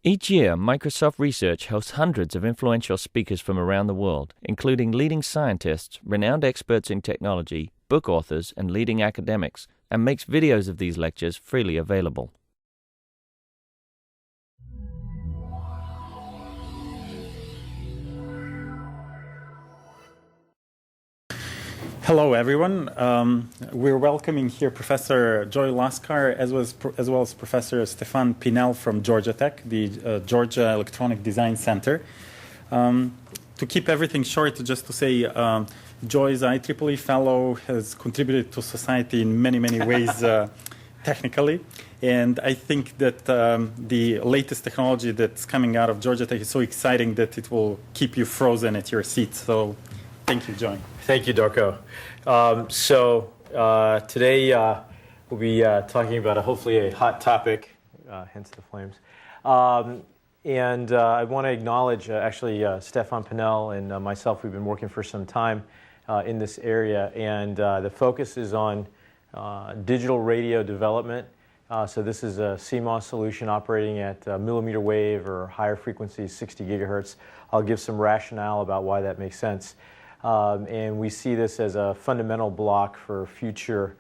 Each year, Microsoft Research hosts hundreds of influential speakers from around the world, including leading scientists, renowned experts in technology, book authors, and leading academics, and makes videos of these lectures freely available. Hello, everyone. We're welcoming here Professor Joy Laskar, as well as Professor Stefan Pinel from Georgia Tech, the Georgia Electronic Design Center. To keep everything short, just to say, Joy is an IEEE fellow, has contributed to society in many, many ways technically. And I think that the latest technology that's coming out of Georgia Tech is so exciting that it will keep you frozen at your seat. So thank you, Joy. Thank you, Darko. Today we'll be talking about hopefully a hot topic, hence the flames. And I want to acknowledge actually Stefan Pinel and myself. We've been working for some time in this area, and the focus is on digital radio development. So this is a CMOS solution operating at millimeter wave or higher frequencies, 60 gigahertz. I'll give some rationale about why that makes sense. And we see this as a fundamental block for future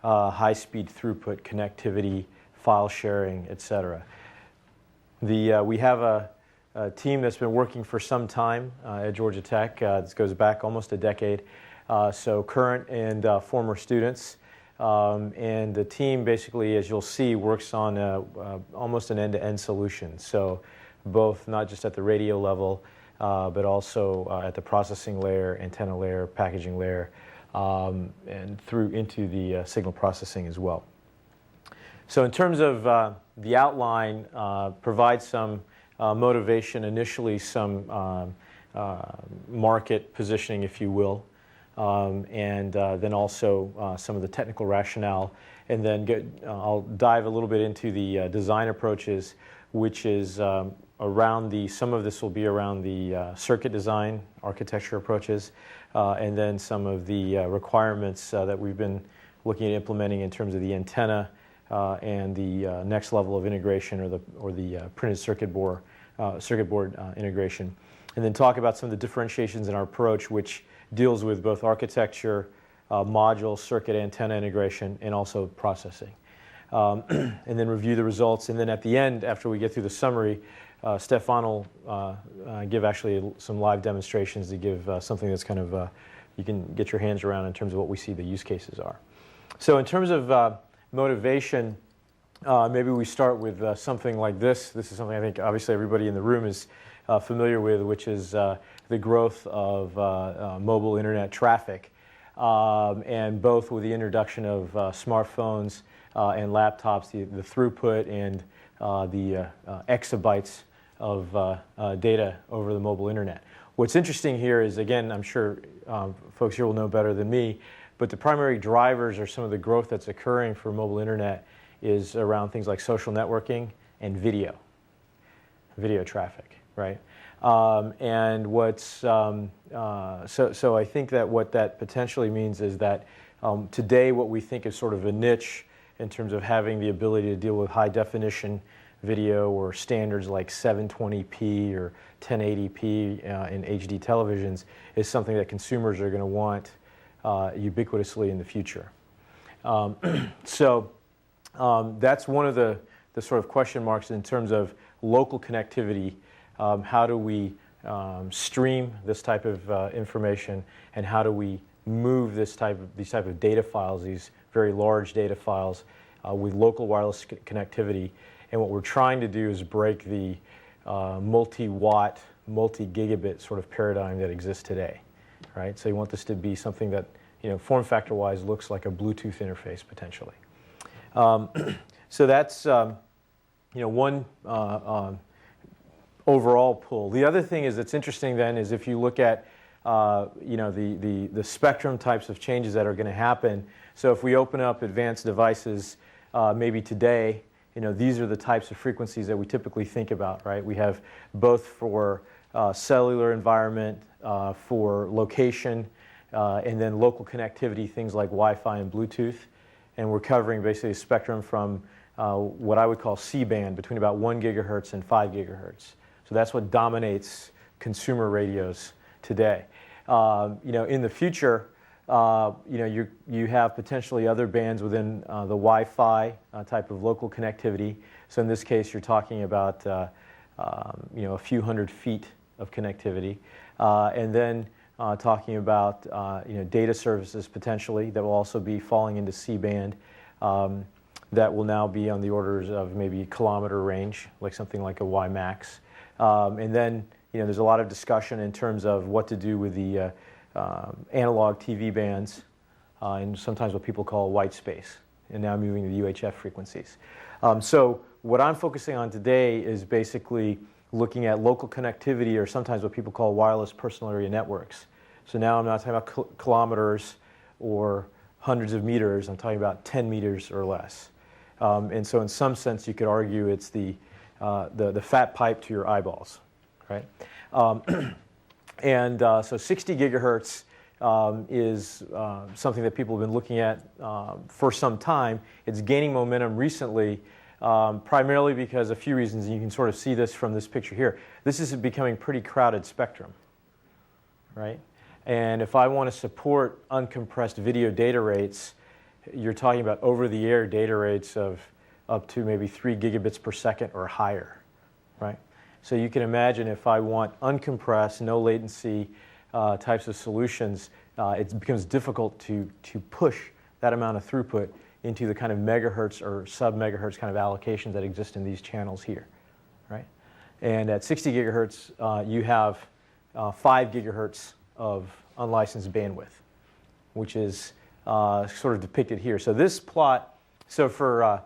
high-speed throughput connectivity, file sharing, etc. We have a team that's been working for some time at Georgia Tech. This goes back almost a decade. So current and former students. And the team basically, as you'll see, works on almost an end-to-end solution. So both not just at the radio level, but also at the processing layer, antenna layer, packaging layer, and through into the signal processing as well. So in terms of the outline, provide some motivation, initially some market positioning, if you will, and then also some of the technical rationale. And then I'll dive a little bit into the design approaches, which is around some of this will be around the circuit design, architecture approaches, and then some of the requirements that we've been looking at implementing in terms of the antenna and the next level of integration or the printed circuit board integration. And then talk about some of the differentiations in our approach, which deals with both architecture, module, circuit, antenna integration, and also processing. And then review the results. And then at the end, after we get through the summary, Stefan will give actually some live demonstrations to give something that's kind of you can get your hands around in terms of what we see the use cases are. So in terms of motivation, maybe we start with something like this. This is something I think obviously everybody in the room is familiar with, which is the growth of mobile internet traffic. And both with the introduction of smartphones and laptops, the throughput and the exabytes of data over the mobile internet. What's interesting here is, again, I'm sure folks here will know better than me, but the primary drivers or some of the growth that's occurring for mobile internet is around things like social networking and video traffic, right? And what's so I think that what that potentially means is that today what we think is sort of a niche in terms of having the ability to deal with high definition video or standards like 720p or 1080p in HD televisions is something that consumers are going to want ubiquitously in the future. So that's one of the sort of question marks in terms of local connectivity. How do we stream this type of information, and how do we move these type of data files, these very large data files, with local wireless connectivity? And what we're trying to do is break the multi-watt, multi-gigabit sort of paradigm that exists today, right? So you want this to be something that, form factor-wise looks like a Bluetooth interface potentially. So that's, one overall pull. The other thing is that's interesting then is if you look at, the spectrum types of changes that are going to happen. So if we open up advanced devices, maybe today, these are the types of frequencies that we typically think about, right? We have both for cellular environment, for location, and then local connectivity, things like Wi-Fi and Bluetooth. And we're covering basically a spectrum from what I would call C-band, between about 1 gigahertz and 5 gigahertz. So that's what dominates consumer radios today. In the future, you have potentially other bands within the Wi-Fi type of local connectivity. So in this case, you're talking about a few hundred feet of connectivity, and then talking about data services potentially that will also be falling into C-band. That will now be on the orders of maybe kilometer range, like something like a WiMAX. And then there's a lot of discussion in terms of what to do with the analog TV bands, and sometimes what people call white space, and now moving to the UHF frequencies. So what I'm focusing on today is basically looking at local connectivity, or sometimes what people call wireless personal area networks. So now I'm not talking about kilometers or hundreds of meters, I'm talking about 10 meters or less. And so in some sense you could argue it's the fat pipe to your eyeballs, right? So 60 gigahertz is something that people have been looking at for some time. It's gaining momentum recently, primarily because a few reasons. You can sort of see this from this picture here. This is becoming pretty crowded spectrum, right? And if I want to support uncompressed video data rates, you're talking about over-the-air data rates of up to maybe 3 gigabits per second or higher, right? So you can imagine if I want uncompressed, no latency types of solutions, it becomes difficult to push that amount of throughput into the kind of megahertz or sub-megahertz kind of allocations that exist in these channels here, right? And at 60 gigahertz, you have 5 gigahertz of unlicensed bandwidth, which is sort of depicted here. So this plot, so for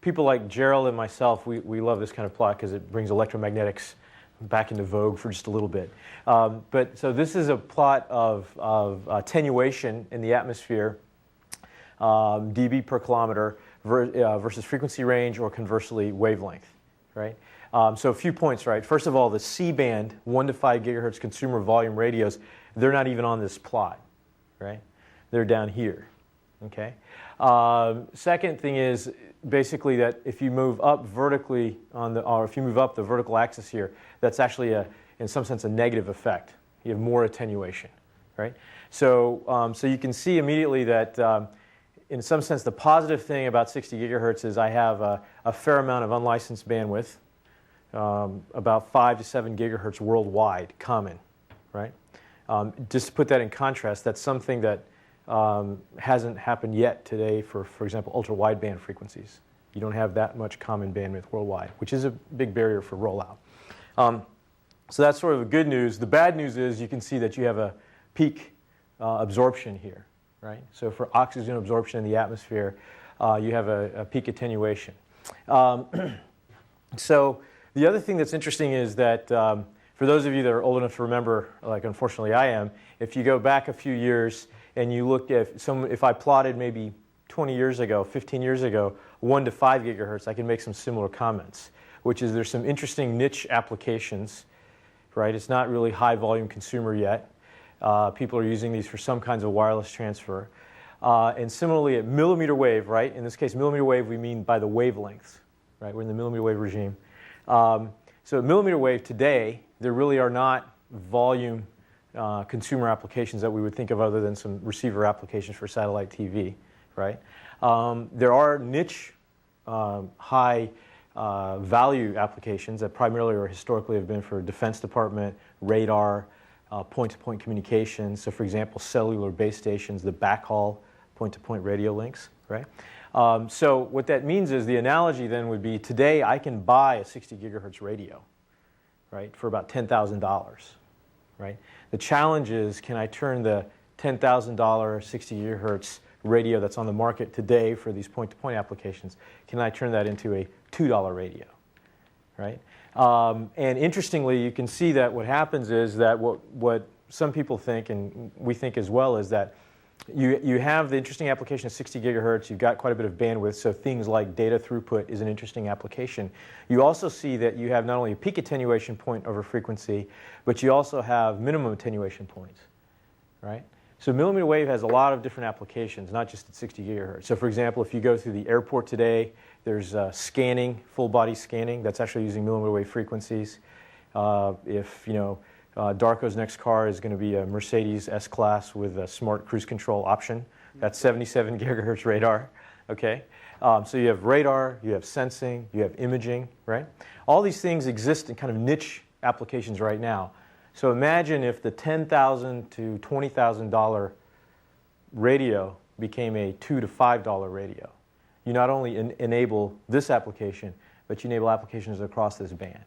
people like Gerald and myself, we love this kind of plot because it brings electromagnetics back into vogue for just a little bit. But so this is a plot of attenuation in the atmosphere, dB per kilometer versus frequency range, or conversely wavelength, right? So a few points, right? First of all, the C-band 1 to 5 gigahertz consumer volume radios, they're not even on this plot, right? They're down here, okay? Second thing is basically that if you move up vertically or if you move up the vertical axis here, that's actually in some sense a negative effect. You have more attenuation, right? So you can see immediately that in some sense the positive thing about 60 gigahertz is I have a fair amount of unlicensed bandwidth, about 5 to 7 gigahertz worldwide common, right? Just to put that in contrast, that's something that hasn't happened yet today for example, ultra-wideband frequencies. You don't have that much common bandwidth worldwide, which is a big barrier for rollout. So that's sort of the good news. The bad news is you can see that you have a peak absorption here, right? So for oxygen absorption in the atmosphere, you have a peak attenuation. So the other thing that's interesting is that for those of you that are old enough to remember, like unfortunately I am, if you go back a few years and you look at if I plotted maybe 20 years ago, 15 years ago, 1 to 5 gigahertz, I can make some similar comments, which is there's some interesting niche applications, right? It's not really high volume consumer yet. People are using these for some kinds of wireless transfer. And similarly at millimeter wave, right? In this case, millimeter wave we mean by the wavelengths, right? We're in the millimeter wave regime. So at millimeter wave today, there really are not volume consumer applications that we would think of other than some receiver applications for satellite TV, right? There are niche high value applications that primarily or historically have been for Defense Department, radar, point-to-point communications. So for example, cellular base stations, the backhaul point-to-point radio links, right? So what that means is the analogy then would be today I can buy a 60 gigahertz radio, right, for about $10,000, right? The challenge is, can I turn the $10,000 60 gigahertz radio that's on the market today for these point-to-point applications, can I turn that into a $2 radio, right? And interestingly, you can see that what happens is that what some people think, and we think as well, is that you have the interesting application of 60 gigahertz, you've got quite a bit of bandwidth, so things like data throughput is an interesting application. You also see that you have not only a peak attenuation point over frequency, but you also have minimum attenuation points, right? So millimeter wave has a lot of different applications, not just at 60 gigahertz. So for example, if you go through the airport today, There's scanning, full body scanning. That's actually using millimeter wave frequencies. If Darko's next car is going to be a Mercedes S-Class with a smart cruise control option, that's 77 gigahertz radar. Okay, so you have radar, you have sensing, you have imaging, right? All these things exist in kind of niche applications right now. So imagine if the $10,000 to $20,000 radio became a $2 to $5 radio. You not only enable this application, but you enable applications across this band,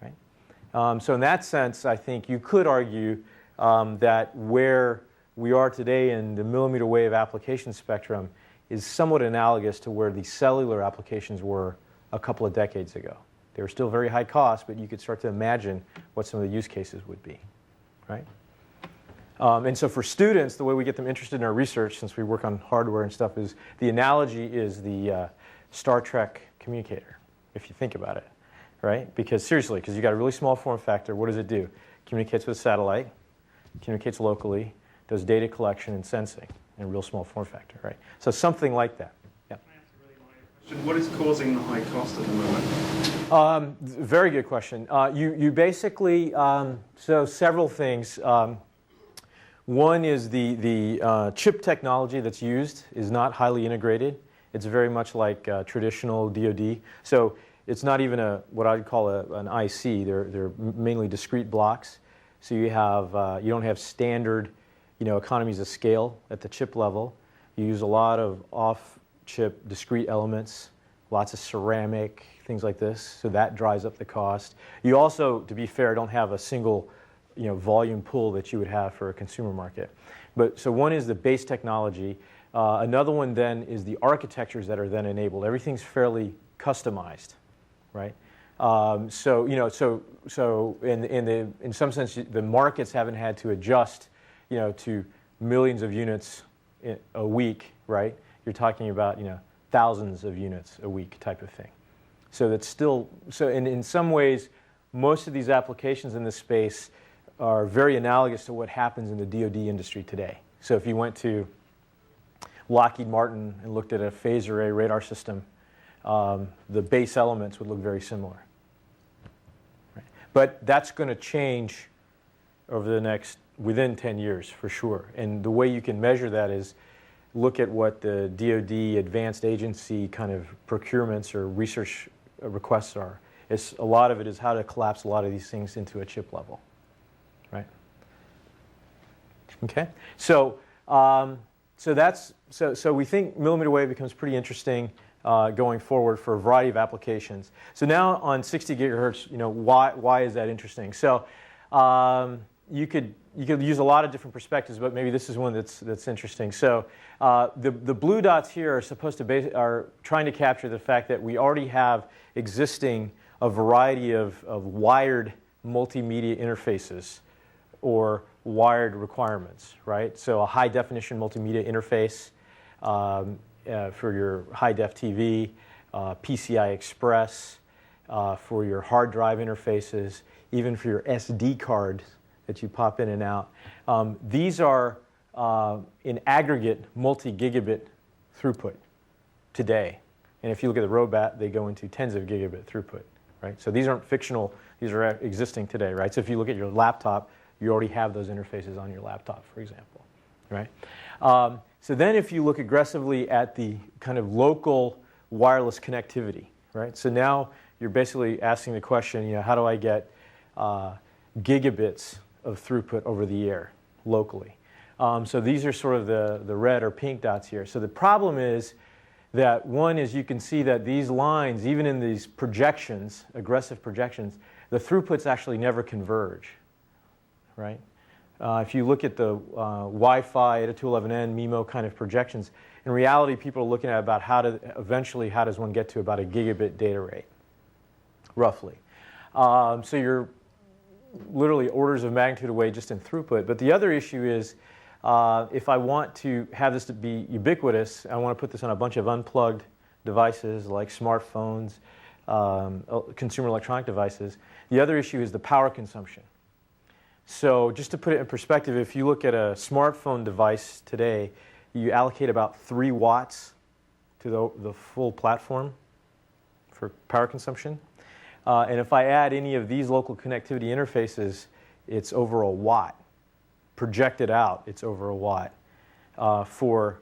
right? So in that sense, I think you could argue that where we are today in the millimeter wave application spectrum is somewhat analogous to where the cellular applications were a couple of decades ago. They were still very high cost, but you could start to imagine what some of the use cases would be, right? And so for students, the way we get them interested in our research, since we work on hardware and stuff, is the analogy is the Star Trek communicator, if you think about it, right? Because seriously, because you got a really small form factor, what does it do? Communicates with satellite, communicates locally, does data collection and sensing in a real small form factor, right? So something like that. Yeah. What is causing the high cost at the moment? Very good question. You basically, so several things. One is the chip technology that's used is not highly integrated. It's very much like traditional DoD. So it's not even what I'd call an IC. They're mainly discrete blocks. So you don't have standard economies of scale at the chip level. You use a lot of off-chip discrete elements, lots of ceramic, things like this, so that drives up the cost. You also, to be fair, don't have a single volume pool that you would have for a consumer market. But so one is the base technology. Another one then is the architectures that are then enabled. Everything's fairly customized, right? So in some sense, the markets haven't had to adjust to millions of units a week, right? You're talking about thousands of units a week type of thing. So that's still, so in some ways, most of these applications in this space are very analogous to what happens in the DoD industry today. So if you went to Lockheed Martin and looked at a phase array radar system, the base elements would look very similar. Right? But that's going to change over within 10 years for sure. And the way you can measure that is look at what the DoD advanced agency kind of procurements or research requests are. A lot of it is how to collapse a lot of these things into a chip level, right? Okay, so we think millimeter wave becomes pretty interesting going forward for a variety of applications. So now on 60 gigahertz, why is that interesting? So you could use a lot of different perspectives, but maybe this is one that's interesting. So the blue dots here are supposed to are trying to capture the fact that we already have existing a variety of wired multimedia interfaces or wired requirements, right? So a high definition multimedia interface for your high def TV, PCI Express for your hard drive interfaces, even for your SD cards that you pop in and out. These are in aggregate multi-gigabit throughput today. And if you look at the roadmap, they go into tens of gigabit throughput, right? So these aren't fictional, these are existing today, right? So if you look at your laptop, you already have those interfaces on your laptop, for example, right? So then if you look aggressively at the kind of local wireless connectivity, right? So now you're basically asking the question, how do I get gigabits of throughput over the air locally? So these are sort of the red or pink dots here. So the problem is that one is you can see that these lines, even in these projections, aggressive projections, the throughputs actually never converge, right? If you look at the Wi-Fi 802.11n, MIMO kind of projections, in reality, people are looking at about how does one get to about a gigabit data rate, roughly. So you're literally orders of magnitude away just in throughput. But the other issue is if I want to have this to be ubiquitous, I want to put this on a bunch of unplugged devices like smartphones, consumer electronic devices. The other issue is the power consumption. So just to put it in perspective, if you look at a smartphone device today, you allocate about 3 watts to the full platform for power consumption. And if I add any of these local connectivity interfaces, it's over a watt. Projected out, it's over a watt for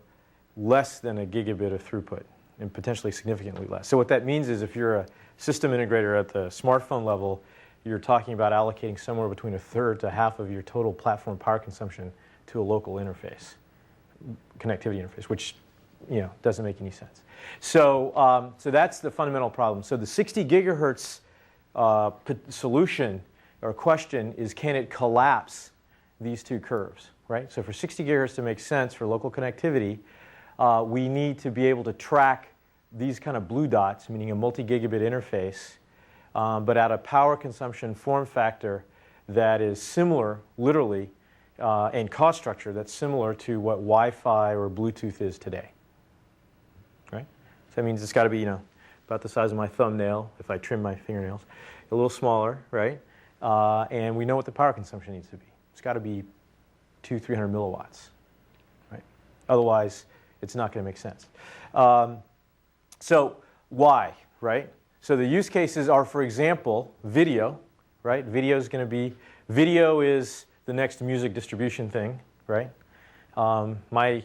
less than a gigabit of throughput, and potentially significantly less. So what that means is if you're a system integrator at the smartphone level, you're talking about allocating somewhere between a third to half of your total platform power consumption to a local interface, connectivity interface, which doesn't make any sense. So, so that's the fundamental problem. So the 60 gigahertz solution or question is, can it collapse these two curves, right? So for 60 gigahertz to make sense for local connectivity, we need to be able to track these kind of blue dots, meaning a multi-gigabit interface, but at a power consumption form factor that is similar, literally, and cost structure that's similar to what Wi-Fi or Bluetooth is today, right? So that means it's got to be, about the size of my thumbnail if I trim my fingernails, a little smaller, right? And we know what the power consumption needs to be. It's got to be 200-300 milliwatts, right? Otherwise, it's not going to make sense. So why, right? So the use cases are, for example, video, right? Video is the next music distribution thing, right? My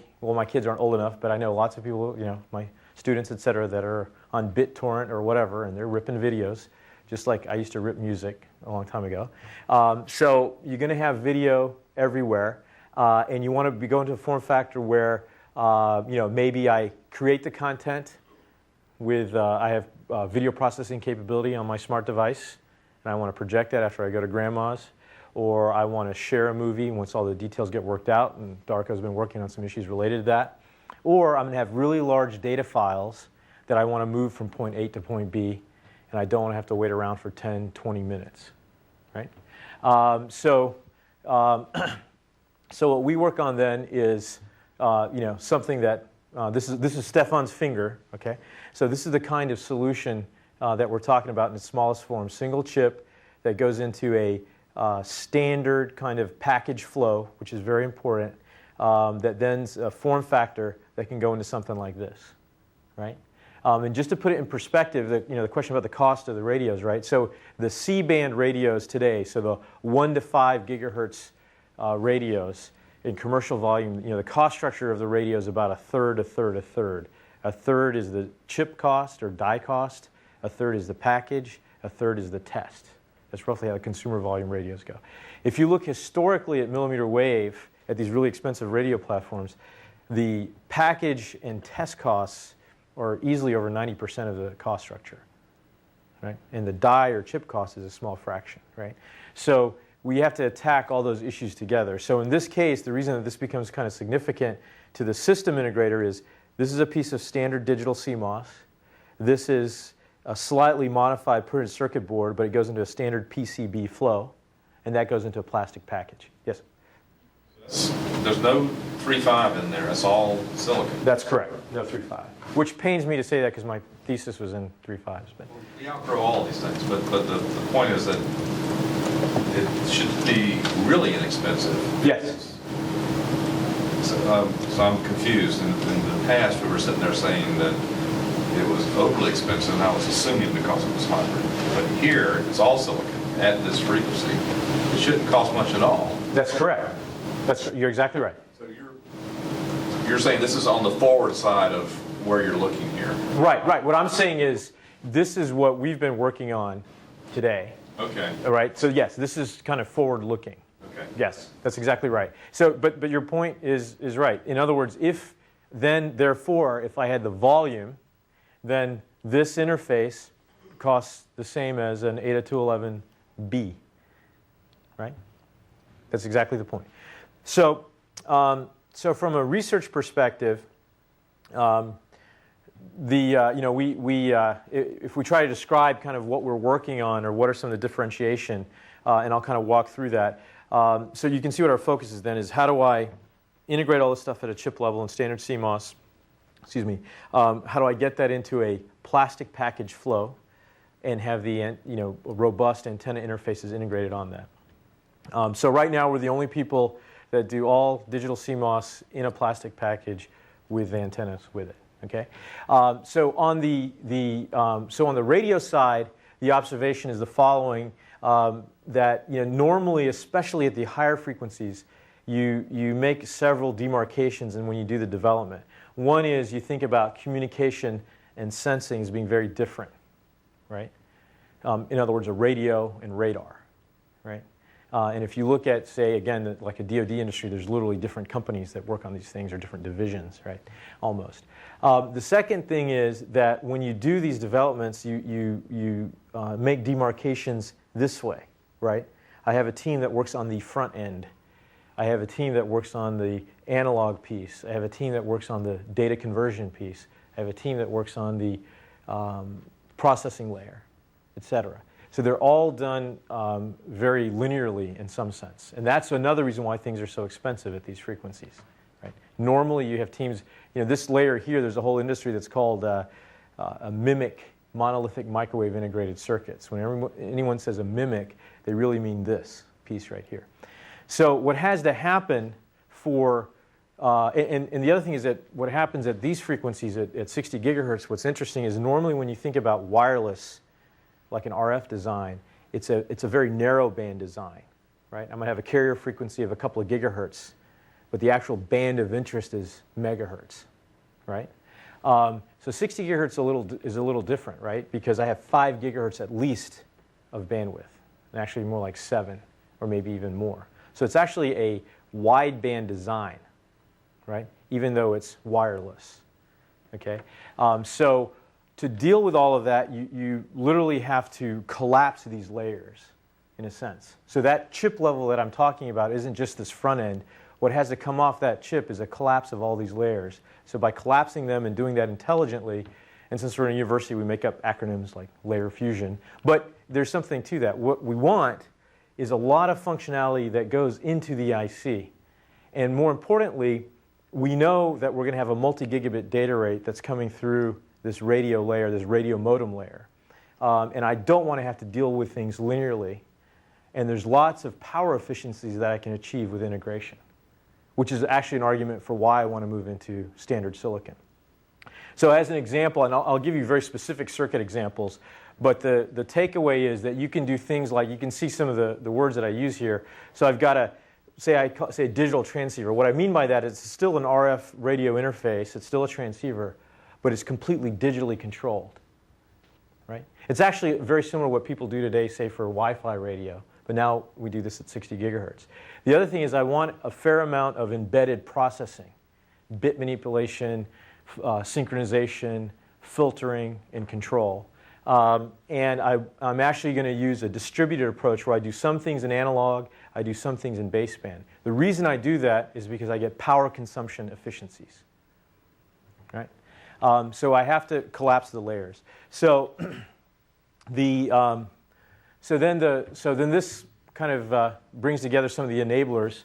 kids aren't old enough, but I know lots of people, my students, et cetera, that are on BitTorrent or whatever, and they're ripping videos, just like I used to rip music a long time ago. So you're going to have video everywhere, and you want to be going to a form factor where, maybe I create the content with, I have video processing capability on my smart device, and I want to project that after I go to grandma's, or I want to share a movie once all the details get worked out, and Darko's been working on some issues related to that, or I'm going to have really large data files that I want to move from point A to point B, and I don't want to have to wait around for 10, 20 minutes, right? So what we work on then is, something that, this is Stefan's finger, okay? So this is the kind of solution that we're talking about in its smallest form, single chip that goes into a standard kind of package flow, which is very important, that then's a form factor that can go into something like this, right? And just to put it in perspective, the question about the cost of the radios, right? So the C-band radios today, so the 1 to 5 gigahertz radios in commercial volume, the cost structure of the radio is about a third. A third is the chip cost or die cost. A third is the package. A third is the test. That's roughly how the consumer volume radios go. If you look historically at millimeter wave, at these really expensive radio platforms, the package and test costs are easily over 90% of the cost structure, right? And the die or chip cost is a small fraction, right? So we have to attack all those issues together. So in this case, the reason that this becomes kind of significant to the system integrator is this is a piece of standard digital CMOS. This is a slightly modified printed circuit board, but it goes into a standard PCB flow, and that goes into a plastic package. Yes? There's no 3.5 in there. It's all silicon. That's correct. No 3.5. Which pains me to say that because my thesis was in 3.5s. But We outgrow all these things, but the point is that it should be really inexpensive. yes. So I'm confused. In the past, we were sitting there saying that it was overly expensive, and I was assuming because it was hybrid. But here, it's all silicon at this frequency. It shouldn't cost much at all. That's correct. You're exactly right. So you're saying this is on the forward side of where you're looking here. Right. What I'm saying is this is what we've been working on today. Okay. All right. So yes, this is kind of forward looking. Okay. Yes, that's exactly right. So, but your point is right. In other words, therefore, if I had the volume, then this interface costs the same as an 802.11b, right? That's exactly the point. So, so from a research perspective, if we try to describe kind of what we're working on or what are some of the differentiation, and I'll kind of walk through that. So you can see what our focus is then is how do I integrate all this stuff at a chip level in standard CMOS, how do I get that into a plastic package flow and have the robust antenna interfaces integrated on that. So right now we're the only people that do all digital CMOS in a plastic package with antennas with it. Okay, so on the radio side, the observation is the following: that normally, especially at the higher frequencies, you make several demarcations, and when you do the development, one is you think about communication and sensing as being very different, right? In other words, a radio and radar, right? And if you look at, say, again, like a DoD industry, there's literally different companies that work on these things, or different divisions, right? Almost. The second thing is that when you do these developments, you make demarcations this way, right? I have a team that works on the front end. I have a team that works on the analog piece. I have a team that works on the data conversion piece. I have a team that works on the processing layer, etc. So they're all done very linearly in some sense. And that's another reason why things are so expensive at these frequencies. Right? Normally you have teams, this layer here, there's a whole industry that's called a MMIC, monolithic microwave integrated circuits. When anyone says a MMIC, they really mean this piece right here. So what has to happen for, and the other thing is that what happens at these frequencies at 60 gigahertz, what's interesting is normally when you think about wireless, like an RF design, it's a very narrow band design, right? I'm going to have a carrier frequency of a couple of gigahertz, but the actual band of interest is megahertz, right? So 60 gigahertz is a little different, right? Because I have 5 gigahertz at least of bandwidth, and actually more like 7 or maybe even more. So it's actually a wideband design, right? Even though it's wireless, okay? So to deal with all of that, you literally have to collapse these layers, in a sense. So that chip level that I'm talking about isn't just this front end. What has to come off that chip is a collapse of all these layers. So by collapsing them and doing that intelligently, and since we're in a university, we make up acronyms like layer fusion, but there's something to that. What we want is a lot of functionality that goes into the IC. And more importantly, we know that we're going to have a multi-gigabit data rate that's coming through this radio layer, this radio modem layer. And I don't want to have to deal with things linearly. And there's lots of power efficiencies that I can achieve with integration, which is actually an argument for why I want to move into standard silicon. So as an example, and I'll give you very specific circuit examples, but the takeaway is that you can do things like, you can see some of the words that I use here. So I've got a, say a digital transceiver. What I mean by that is it's still an RF radio interface. It's still a transceiver, but it's completely digitally controlled, right? It's actually very similar to what people do today, say, for Wi-Fi radio, but now we do this at 60 gigahertz. The other thing is I want a fair amount of embedded processing, bit manipulation, synchronization, filtering, and control. And I'm actually going to use a distributed approach where I do some things in analog, I do some things in baseband. The reason I do that is because I get power consumption efficiencies, right? So I have to collapse the layers. So so then this kind of brings together some of the enablers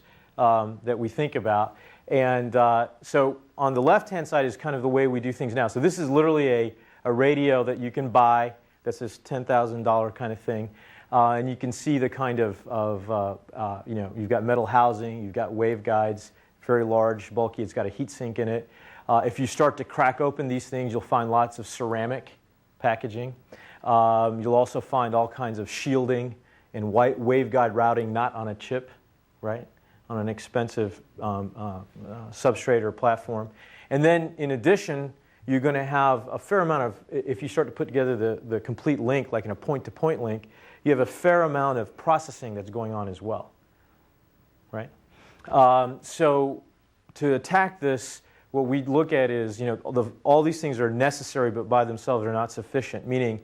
that we think about. And so on the left-hand side is kind of the way we do things now. So this is literally a radio that you can buy. That's this $10,000 kind of thing. And you can see the kind of you've got metal housing, you've got waveguides, very large, bulky. It's got a heat sink in it. If you start to crack open these things, you'll find lots of ceramic packaging. You'll also find all kinds of shielding and waveguide routing not on a chip, right? On an expensive substrate or platform. And then in addition, you're going to have a fair amount of, if you start to put together the complete link, like in a point-to-point link, you have a fair amount of processing that's going on as well, right? So to attack this, what we look at is, all these things are necessary, but by themselves are not sufficient, meaning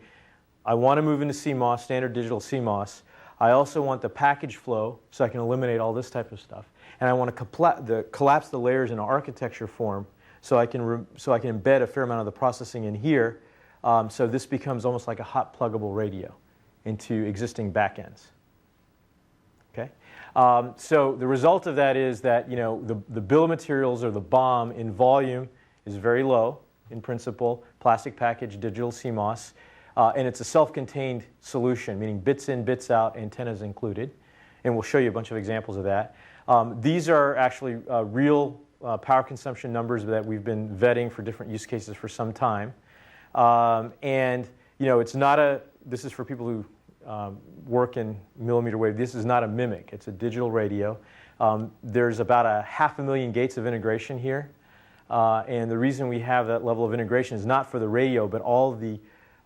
I want to move into CMOS, standard digital CMOS. I also want the package flow so I can eliminate all this type of stuff. And I want to collapse the layers in an architecture form so I can embed a fair amount of the processing in here. So this becomes almost like a hot pluggable radio into existing backends. Okay? So the result of that is that the bill of materials or the BOM in volume is very low in principle, plastic package, digital CMOS. And it's a self-contained solution, meaning bits in, bits out, antennas included. And we'll show you a bunch of examples of that. These are actually real power consumption numbers that we've been vetting for different use cases for some time. And it's not this is for people who work in millimeter wave. This is not a MMIC. It's a digital radio. There's about 500,000 gates of integration here. And the reason we have that level of integration is not for the radio, but all the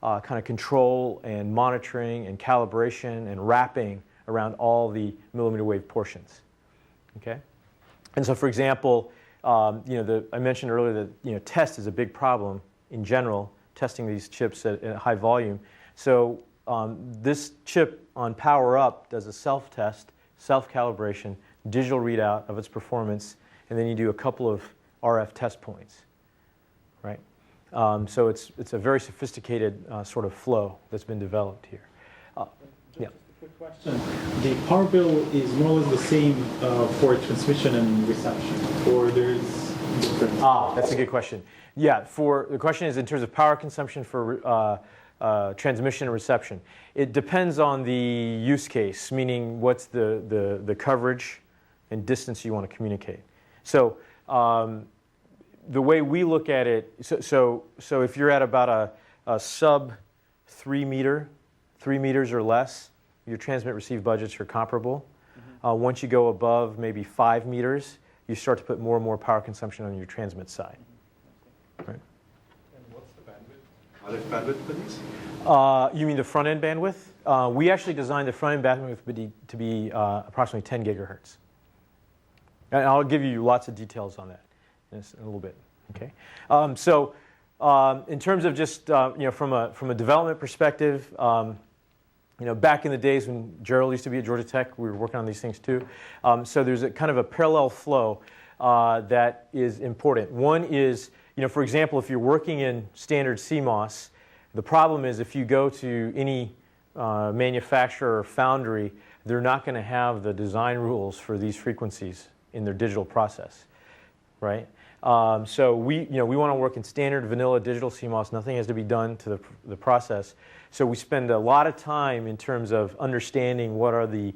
kind of control and monitoring and calibration and wrapping around all the millimeter wave portions. Okay? And so, for example, I mentioned earlier that test is a big problem in general, testing these chips at high volume. So this chip on power up does a self-test, self-calibration, digital readout of its performance, and then you do a couple of RF test points, right? So it's a very sophisticated sort of flow that's been developed here. Yeah. Quick question. The power bill is more or less the same for transmission and reception, or there's different? That's a good question. Yeah, the question is in terms of power consumption for transmission and reception. It depends on the use case, meaning what's the coverage and distance you want to communicate. So the way we look at it, so if you're at about a sub 3 meters or less, your transmit-receive budgets are comparable. Mm-hmm. Once you go above maybe 5 meters, you start to put more and more power consumption on your transmit side. Right. And what's the bandwidth? Are there bandwidth for these? You mean the front-end bandwidth? We actually designed the front-end bandwidth to be approximately 10 gigahertz. And I'll give you lots of details on that in a little bit. Okay. In terms of just from a development perspective, back in the days when Gerald used to be at Georgia Tech, we were working on these things too. So there's a kind of a parallel flow that is important. One is, for example, if you're working in standard CMOS, the problem is if you go to any manufacturer or foundry, they're not going to have the design rules for these frequencies in their digital process, right? So we want to work in standard vanilla digital CMOS. Nothing has to be done to the process. So we spend a lot of time in terms of understanding what are the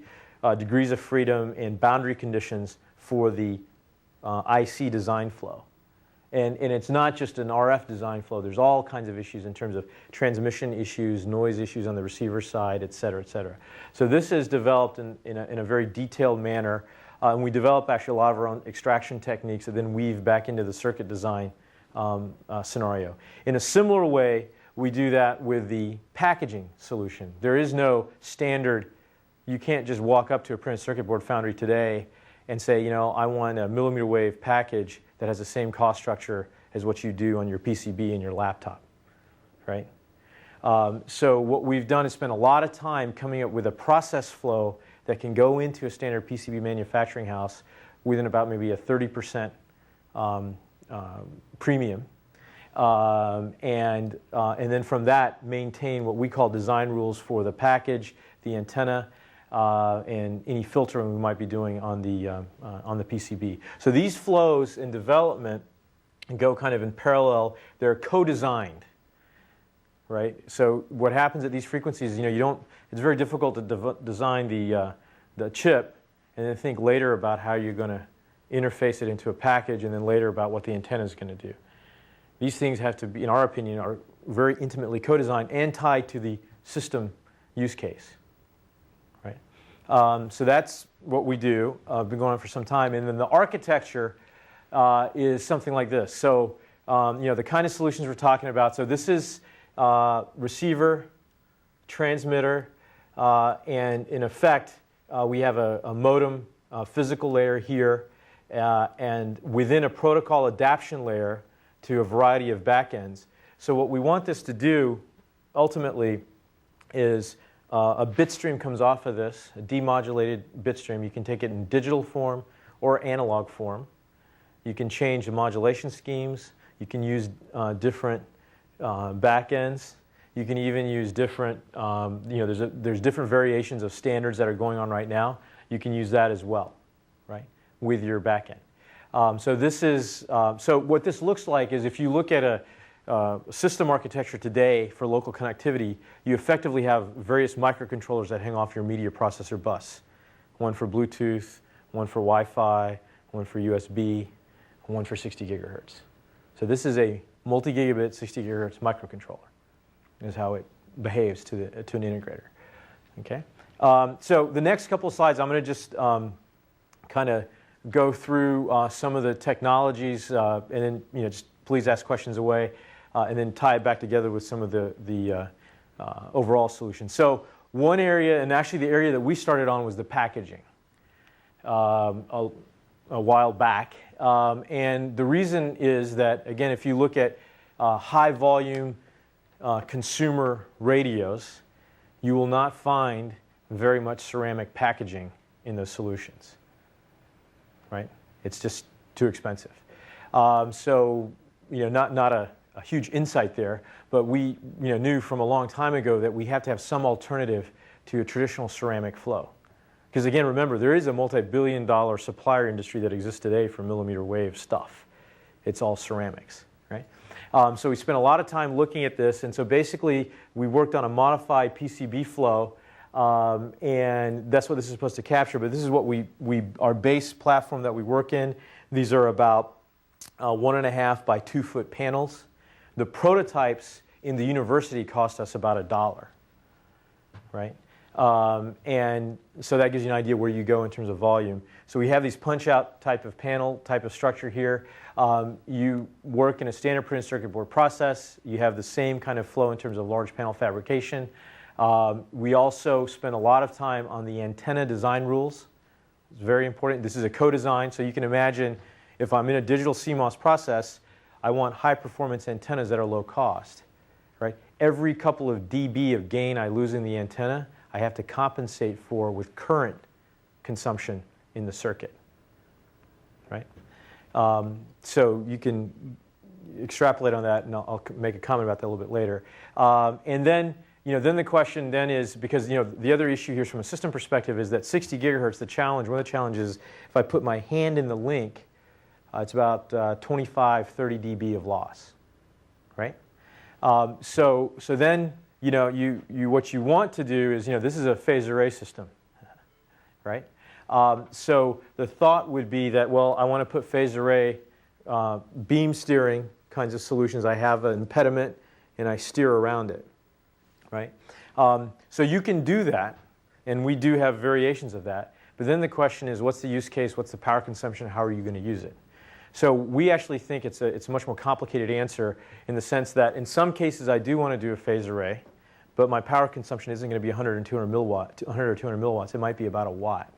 degrees of freedom and boundary conditions for the IC design flow. And it's not just an RF design flow. There's all kinds of issues in terms of transmission issues, noise issues on the receiver side, et cetera, et cetera. So this is developed in a very detailed manner. And we develop actually a lot of our own extraction techniques that then weave back into the circuit design scenario. In a similar way, we do that with the packaging solution. There is no standard. You can't just walk up to a printed circuit board foundry today and say, I want a millimeter wave package that has the same cost structure as what you do on your PCB in your laptop, right? So what we've done is spend a lot of time coming up with a process flow that can go into a standard PCB manufacturing house within about maybe a 30% premium. And then from that, maintain what we call design rules for the package, the antenna, and any filtering we might be doing on the PCB. So these flows in development go kind of in parallel. They're co-designed, right? So what happens at these frequencies, it's very difficult to design the chip and then think later about how you're going to interface it into a package and then later about what the antenna is going to do. These things have to be, in our opinion, are very intimately co-designed and tied to the system use case, right? So that's what we do. Been going on for some time. And then the architecture is something like this. So, the kind of solutions we're talking about. So this is receiver, transmitter, and in effect, we have a modem physical layer here, and within a protocol adaptation layer to a variety of backends. So what we want this to do, ultimately, is a bit stream comes off of this, a demodulated bit stream. You can take it in digital form or analog form. You can change the modulation schemes. You can use different backends. You can even use different, there's different variations of standards that are going on right now. You can use that as well, right, with your backend. So this is, so what this looks like is if you look at a system architecture today for local connectivity, you effectively have various microcontrollers that hang off your media processor bus. One for Bluetooth, one for Wi-Fi, one for USB, one for 60 gigahertz. So this is a multi-gigabit 60 gigahertz microcontroller, is how it behaves to an integrator. Okay. So the next couple of slides, I'm going to just kind of go through some of the technologies, and then just please ask questions away, and then tie it back together with some of the overall solutions. So one area, and actually the area that we started on, was the packaging a while back. And the reason is that, again, if you look at high volume consumer radios, you will not find very much ceramic packaging in those solutions, right? It's just too expensive. So, not a huge insight there, but we knew from a long time ago that we have to have some alternative to a traditional ceramic flow. Because again, remember, there is a multi-billion-dollar supplier industry that exists today for millimeter wave stuff. It's all ceramics, right? So we spent a lot of time looking at this, and so basically we worked on a modified PCB flow, and that's what this is supposed to capture. But this is what our base platform that we work in. These are about 1.5 by 2 foot panels. The prototypes in the university cost us about $1, right? And so that gives you an idea where you go in terms of volume. So we have these punch-out type of panel, type of structure here. You work in a standard printed circuit board process. You have the same kind of flow in terms of large panel fabrication. We also spend a lot of time on the antenna design rules. It's very important. This is a co-design, so you can imagine if I'm in a digital CMOS process, I want high-performance antennas that are low cost, right? Every couple of dB of gain I lose in the antenna, I have to compensate for with current consumption in the circuit, right? So you can extrapolate on that, and I'll make a comment about that a little bit later. And then, then the question then is, because the other issue here from a system perspective is that 60 gigahertz, one of the challenges is if I put my hand in the link, it's about 25, 30 dB of loss, right? So then, what you want to do is, this is a phase array system, right? So the thought would be that, well, I want to put phase array beam steering kinds of solutions. I have an impediment, and I steer around it, right? So you can do that, and we do have variations of that. But then the question is, what's the use case? What's the power consumption? How are you going to use it? So we actually think it's a much more complicated answer in the sense that in some cases I do want to do a phase array, but my power consumption isn't going to be 100 or 200 milliwatts. It might be about a watt,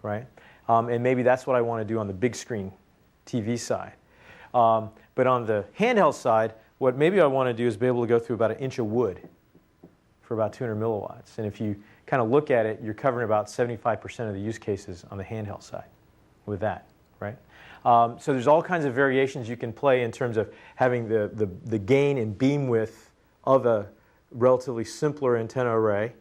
right? And maybe that's what I want to do on the big screen TV side. But on the handheld side, what maybe I want to do is be able to go through about 1 inch of wood for about 200 milliwatts. And if you kind of look at it, you're covering about 75% of the use cases on the handheld side with that, right? So there's all kinds of variations you can play in terms of having the gain and beam width of a relatively simpler antenna array,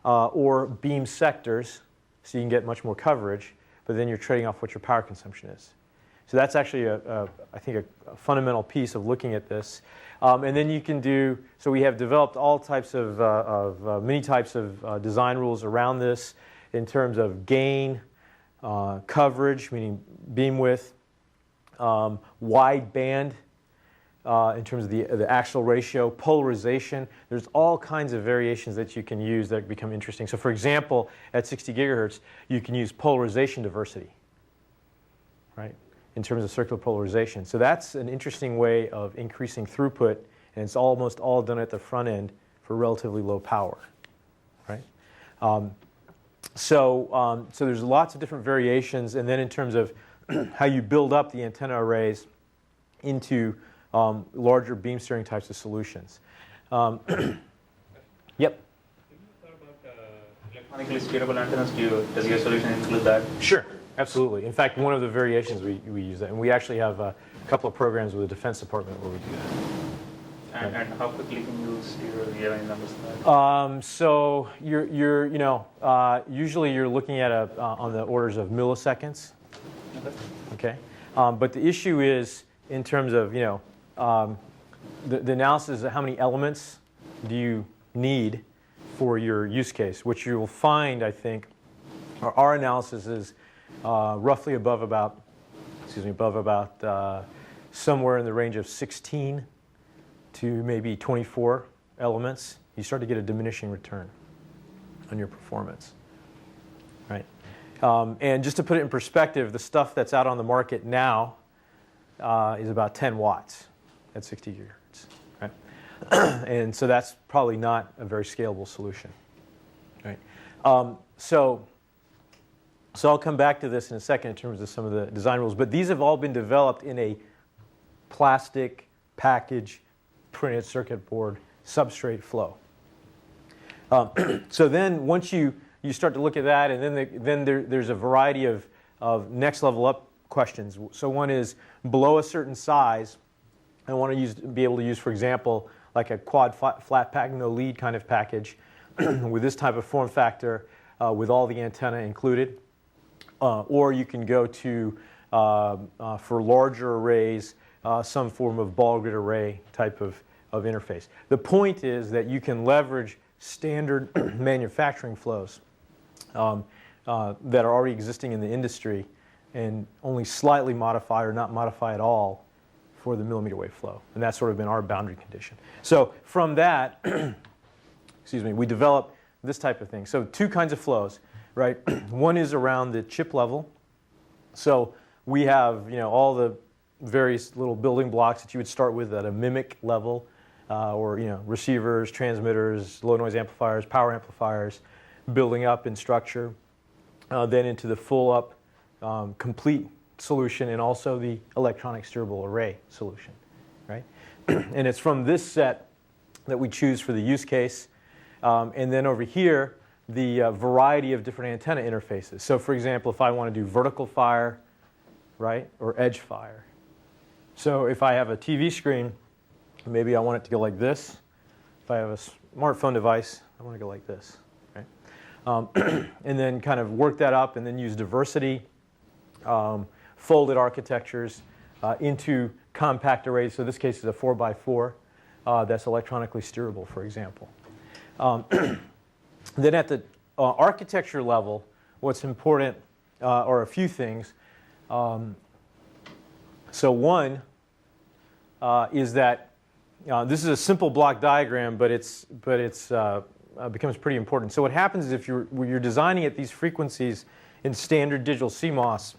or beam sectors, so you can get much more coverage, but then you're trading off what your power consumption is. So that's actually, I think, a fundamental piece of looking at this. And then you can do, so we have developed all types of many types of design rules around this in terms of gain, coverage, meaning beam width, wide band in terms of the actual ratio, polarization. There's all kinds of variations that you can use that become interesting. So for example, at 60 gigahertz, you can use polarization diversity, right, in terms of circular polarization. So that's an interesting way of increasing throughput, and it's almost all done at the front end for relatively low power, right? So there's lots of different variations, and then in terms of how you build up the antenna arrays into larger beam steering types of solutions. Yep. Have you thought about electronically steerable antennas? Does your solution include that? Sure, absolutely. In fact, one of the variations we use that, and we actually have a couple of programs with the Defense Department where we do that. And how quickly can you steer? Do you have any numbers for that? So usually you're looking at on the orders of milliseconds. Okay. But the issue is in terms of the analysis of how many elements do you need for your use case, which you will find, I think, our analysis is roughly above about above about somewhere in the range of 16 to maybe 24 elements, you start to get a diminishing return on your performance, right? And just to put it in perspective, the stuff that's out on the market now is about 10 watts at 60 gigahertz, right? And so that's probably not a very scalable solution, right? So I'll come back to this in a second in terms of some of the design rules, but these have all been developed in a plastic package printed circuit board substrate flow. So then once you start to look at that, and then there's a variety of next level up questions. So one is below a certain size, I want to be able to use, for example, like a quad flat pack, no lead kind of package with this type of form factor with all the antenna included. Or you can go to, for larger arrays, some form of ball grid array type of interface. The point is that you can leverage standard manufacturing flows that are already existing in the industry and only slightly modify or not modify at all for the millimeter wave flow. And that's sort of been our boundary condition. So from that, excuse me, we develop this type of thing. So two kinds of flows, right? One is around the chip level. So we have, all the various little building blocks that you would start with at a MMIC level, or receivers, transmitters, low noise amplifiers, power amplifiers, building up in structure, then into the full up complete solution, and also the electronic steerable array solution, right? And it's from this set that we choose for the use case. And then over here, the variety of different antenna interfaces. So for example, if I want to do vertical fire, right, or edge fire. So if I have a TV screen, maybe I want it to go like this. If I have a smartphone device, I want to go like this, right? And then kind of work that up and then use diversity, folded architectures into compact arrays. So this case is a 4x4 that's electronically steerable, for example. Then at the architecture level, what's important are a few things. So one is that this is a simple block diagram, but it's becomes pretty important. So what happens is if you're designing at these frequencies in standard digital CMOS,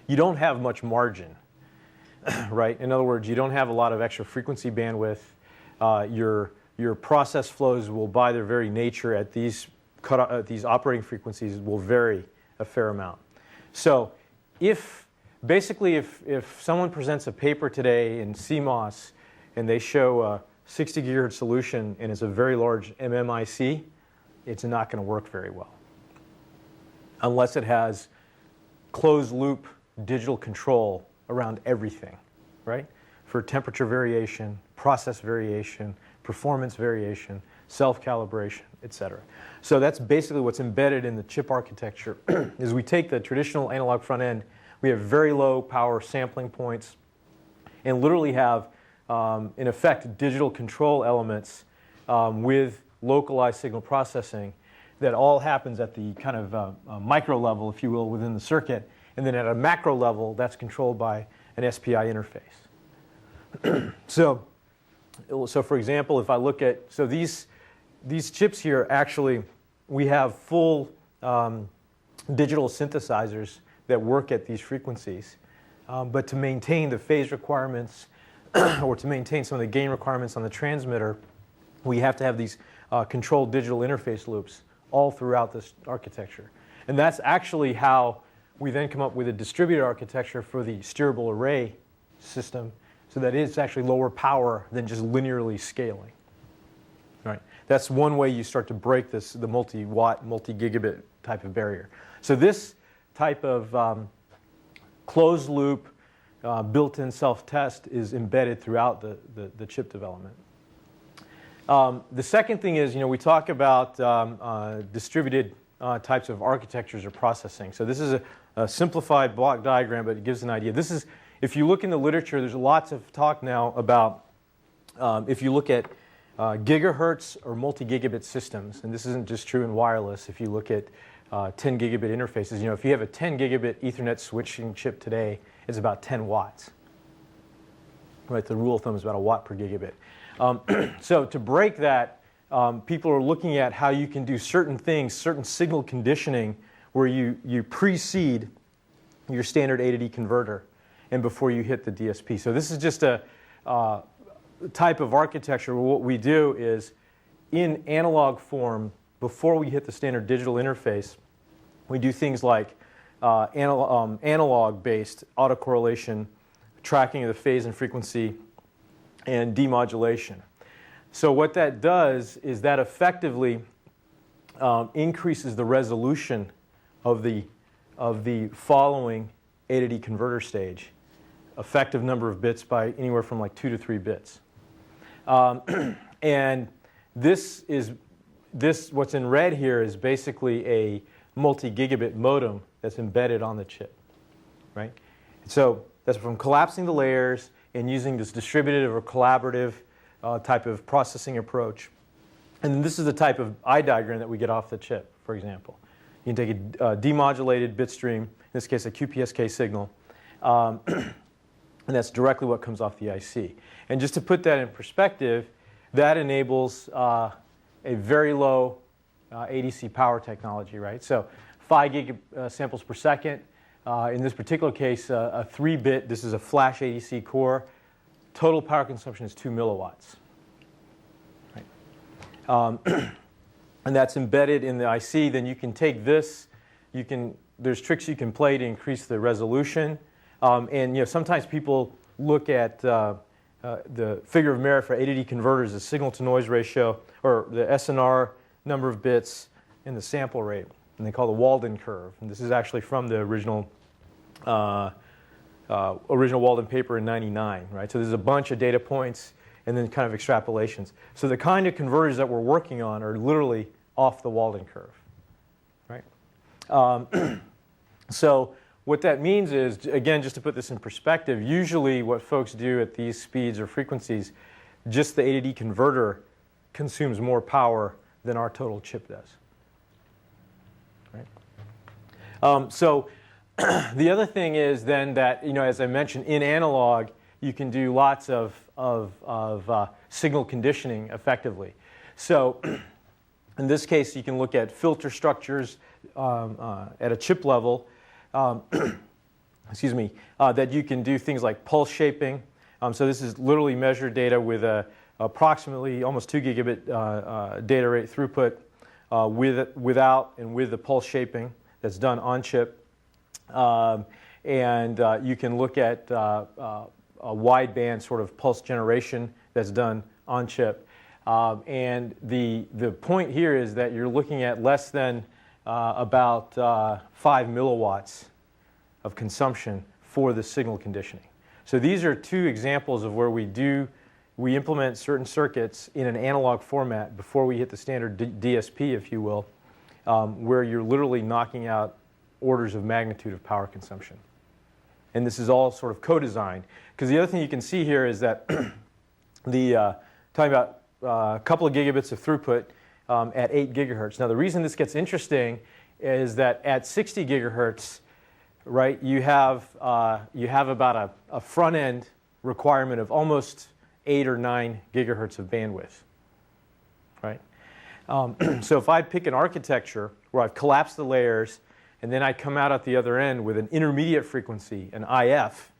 you don't have much margin, right? In other words, you don't have a lot of extra frequency bandwidth. Your process flows will, by their very nature, at these operating frequencies, will vary a fair amount. So if someone presents a paper today in CMOS and they show a 60 gigahertz solution and it's a very large MMIC, it's not going to work very well unless it has closed loop digital control around everything, right? For temperature variation, process variation, performance variation, self-calibration, etc. So that's basically what's embedded in the chip architecture is we take the traditional analog front end, we have very low power sampling points, and literally have, in effect, digital control elements with localized signal processing that all happens at the kind of micro level, if you will, within the circuit. And then at a macro level, that's controlled by an SPI interface. So for example, if I look at, so these chips here, actually, we have full digital synthesizers that work at these frequencies. But to maintain the phase requirements or to maintain some of the gain requirements on the transmitter, we have to have these controlled digital interface loops all throughout this architecture. And that's actually how we then come up with a distributed architecture for the steerable array system, so that it's actually lower power than just linearly scaling. Right? That's one way you start to break the multi-watt, multi-gigabit type of barrier. So this type of closed loop, built-in self-test is embedded throughout the chip development. The second thing is, we talk about distributed types of architectures or processing. So this is a simplified block diagram, but it gives an idea. This is, if you look in the literature, there's lots of talk now about if you look at gigahertz or multi-gigabit systems, and this isn't just true in wireless. If you look at 10 gigabit interfaces, if you have a 10 gigabit Ethernet switching chip today, it's about 10 watts. Right, the rule of thumb is about 1 watt per gigabit. So to break that, people are looking at how you can do certain things, certain signal conditioning, where you precede your standard A to D converter and before you hit the DSP. So this is just a type of architecture where what we do is, in analog form, before we hit the standard digital interface, we do things like analog-based autocorrelation, tracking of the phase and frequency, and demodulation. So what that does is that effectively increases the resolution of the following A to D converter stage, effective number of bits by anywhere from like 2 to 3 bits. And what's in red here is basically a multi-gigabit modem that's embedded on the chip, right? So that's from collapsing the layers and using this distributed or collaborative type of processing approach. And then this is the type of eye diagram that we get off the chip, for example. You can take a demodulated bit stream, in this case a QPSK signal, and that's directly what comes off the IC. And just to put that in perspective, that enables a very low ADC power technology, right? So 5 gig samples per second. In this particular case, a 3-bit, this is a flash ADC core. Total power consumption is 2 milliwatts. Right? And that's embedded in the IC. Then you can take this, there's tricks you can play to increase the resolution. And sometimes people look at the figure of merit for A to D converters as signal to noise ratio, or the SNR number of bits and the sample rate. And they call the Walden curve. And this is actually from the original Walden paper in '99, right? So there's a bunch of data points and then kind of extrapolations. So the kind of converters that we're working on are literally off the Walden curve, right? So what that means is, again, just to put this in perspective, usually what folks do at these speeds or frequencies, just the A to D converter consumes more power than our total chip does. Right? So the other thing is then that, as I mentioned, in analog, you can do lots of signal conditioning effectively. So in this case, you can look at filter structures at a chip level, excuse me, that you can do things like pulse shaping. So this is literally measured data with approximately almost 2 gigabit data rate throughput without and with the pulse shaping that's done on chip. And you can look at a wideband sort of pulse generation that's done on chip. And the point here is that you're looking at less than about 5 milliwatts of consumption for the signal conditioning. So these are two examples of where we implement certain circuits in an analog format before we hit the standard DSP, if you will, where you're literally knocking out orders of magnitude of power consumption. And this is all sort of co-designed. Because the other thing you can see here is that talking about a couple of gigabits of throughput at 8 gigahertz. Now the reason this gets interesting is that at 60 gigahertz, right, you have about a front end requirement of almost 8 or 9 gigahertz of bandwidth, right? So if I pick an architecture where I've collapsed the layers and then I come out at the other end with an intermediate frequency, an IF,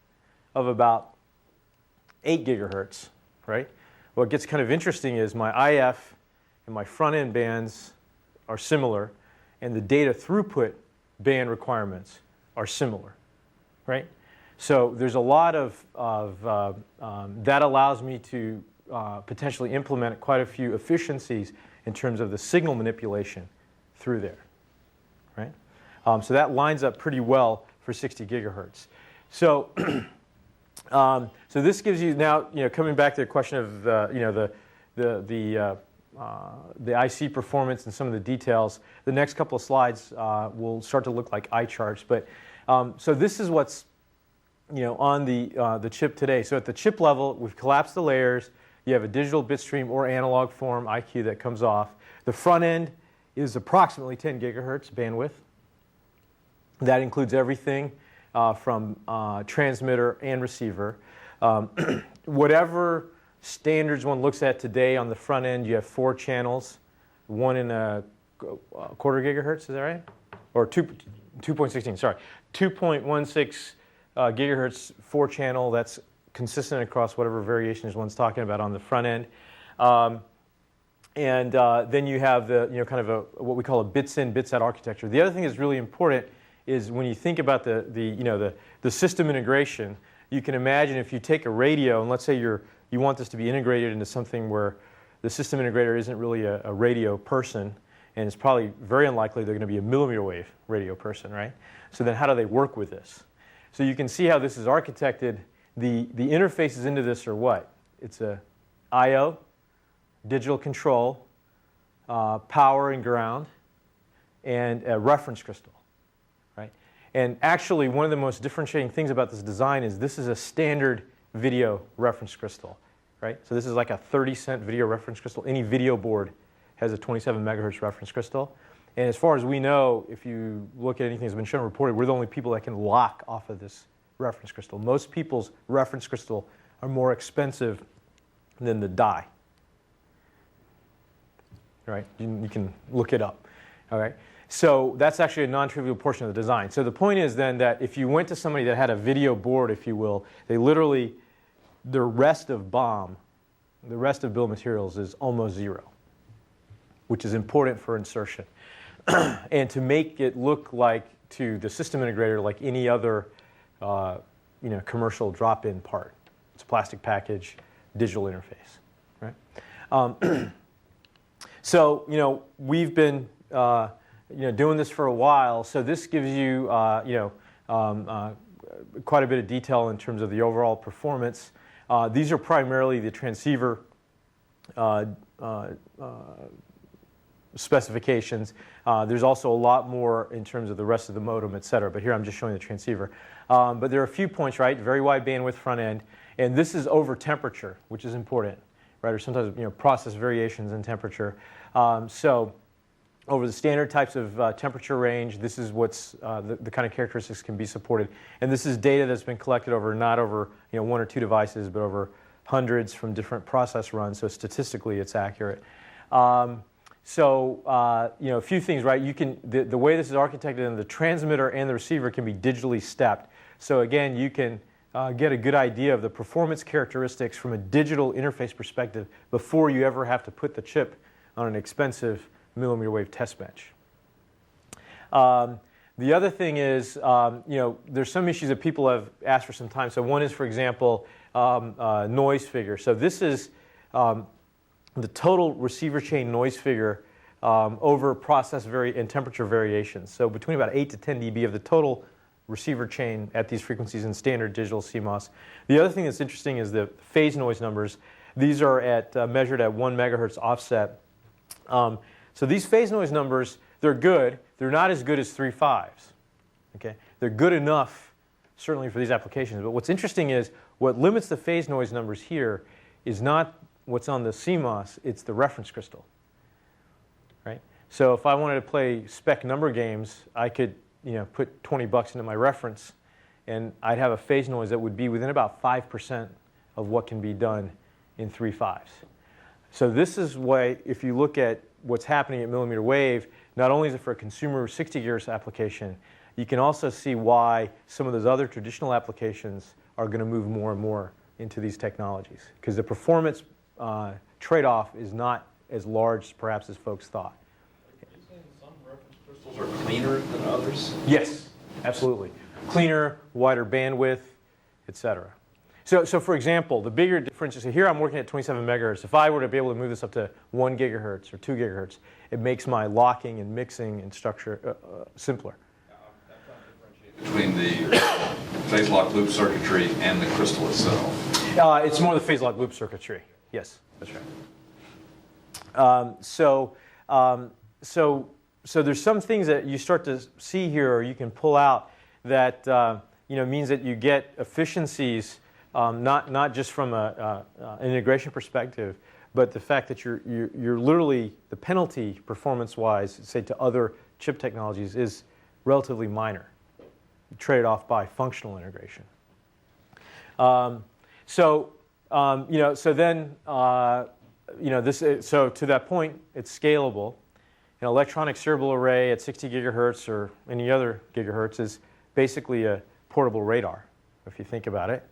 of about 8 gigahertz, right? What gets kind of interesting is my IF and my front end bands are similar, and the data throughput band requirements are similar, right? So there's a lot of that allows me to potentially implement quite a few efficiencies in terms of the signal manipulation through there, right? So that lines up pretty well for 60 gigahertz. So, so this gives you now, coming back to the question of the IC performance and some of the details. The next couple of slides will start to look like eye charts. But so this is what's on the chip today. So at the chip level, we've collapsed the layers. You have a digital bit stream or analog form IQ that comes off. The front end is approximately 10 gigahertz bandwidth. That includes everything from transmitter and receiver. Whatever standards one looks at today on the front end, you have 4 channels, 1 in a quarter gigahertz, is that right? Or 2.16, sorry. 2.16 gigahertz 4 channel, that's consistent across whatever variations one's talking about on the front end. Then you have the, kind of what we call a bits in, bits out architecture. The other thing that's really important is when you think about the system integration, you can imagine if you take a radio and let's say you want this to be integrated into something where the system integrator isn't really a radio person, and it's probably very unlikely they're going to be a millimeter wave radio person, right? So then how do they work with this? So you can see how this is architected. The interfaces into this are what? It's a I/O, digital control, power and ground, and a reference crystal, right? And actually, one of the most differentiating things about this design is this is a standard video reference crystal, right? So this is like a 30-cent video reference crystal. Any video board has a 27 megahertz reference crystal. And as far as we know, if you look at anything that's been shown and reported, we're the only people that can lock off of this reference crystal. Most people's reference crystal are more expensive than the die. Right? You can look it up. All right? So that's actually a non-trivial portion of the design. So the point is then that if you went to somebody that had a video board, if you will, they literally, the rest of BOM, the rest of bill of materials is almost zero, which is important for insertion. And to make it look like to the system integrator like any other commercial drop-in part. It's a plastic package, digital interface. Right? So we've been doing this for a while. So this gives you quite a bit of detail in terms of the overall performance. These are primarily the transceiver specifications. There's also a lot more in terms of the rest of the modem, et cetera. But here I'm just showing the transceiver. But there are a few points, right? Very wide bandwidth front end. And this is over temperature, which is important, right? Or sometimes process variations in temperature. So over the standard types of temperature range, this is what's the kind of characteristics can be supported. And this is data that's been collected over not over 1 or 2 devices, but over hundreds from different process runs. So statistically, it's accurate. So a few things, right? You can the way this is architected, and the transmitter and the receiver can be digitally stepped. So again, you can get a good idea of the performance characteristics from a digital interface perspective before you ever have to put the chip on an expensive millimeter wave test bench. The other thing is, there's some issues that people have asked for some time. So one is, for example, noise figure. So this is the total receiver chain noise figure over process and temperature variations. So between about 8 to 10 dB of the total receiver chain at these frequencies in standard digital CMOS. The other thing that's interesting is the phase noise numbers. These are measured at 1 megahertz offset. So these phase noise numbers, they're good. They're not as good as 3.5s. Okay? They're good enough, certainly for these applications. But what's interesting is what limits the phase noise numbers here is not what's on the CMOS, it's the reference crystal. Right? So if I wanted to play spec number games, I could put $20 into my reference, and I'd have a phase noise that would be within about 5% of what can be done in 3.5s. So this is why, if you look at what's happening at millimeter wave, not only is it for a consumer 60 gigahertz application, you can also see why some of those other traditional applications are going to move more and more into these technologies, because the performance trade-off is not as large, perhaps, as folks thought. Are you saying some reference crystals are cleaner than others? Yes, absolutely. Cleaner, wider bandwidth, et cetera. So for example, the bigger difference is here I'm working at 27 megahertz. If I were to be able to move this up to 1 gigahertz or 2 gigahertz, it makes my locking and mixing and structure simpler. I'm trying to differentiate between the phase lock loop circuitry and the crystal itself. It's more the phase lock loop circuitry. Yes, that's right. So there's some things that you start to see here, or you can pull out, that means that you get efficiencies, not just from an integration perspective, but the fact that you're literally, the penalty performance-wise, say to other chip technologies, is relatively minor. trade off by functional integration. So to that point, it's scalable. An electronic steerable array at 60 gigahertz or any other gigahertz is basically a portable radar, if you think about it.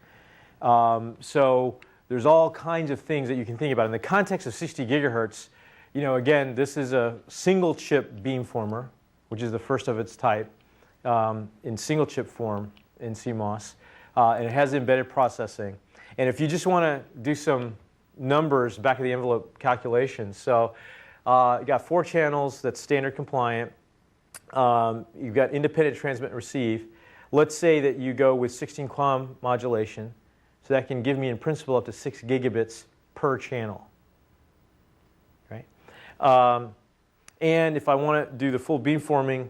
So there's all kinds of things that you can think about. In the context of 60 gigahertz, again, this is a single chip beamformer, which is the first of its type in single chip form in CMOS. And it has embedded processing. And if you just want to do some numbers, back of the envelope calculations, so you got 4 channels that's standard compliant. You've got independent transmit and receive. Let's say that you go with 16 QAM modulation. So that can give me, in principle, up to 6 gigabits per channel. Right? And if I want to do the full beamforming,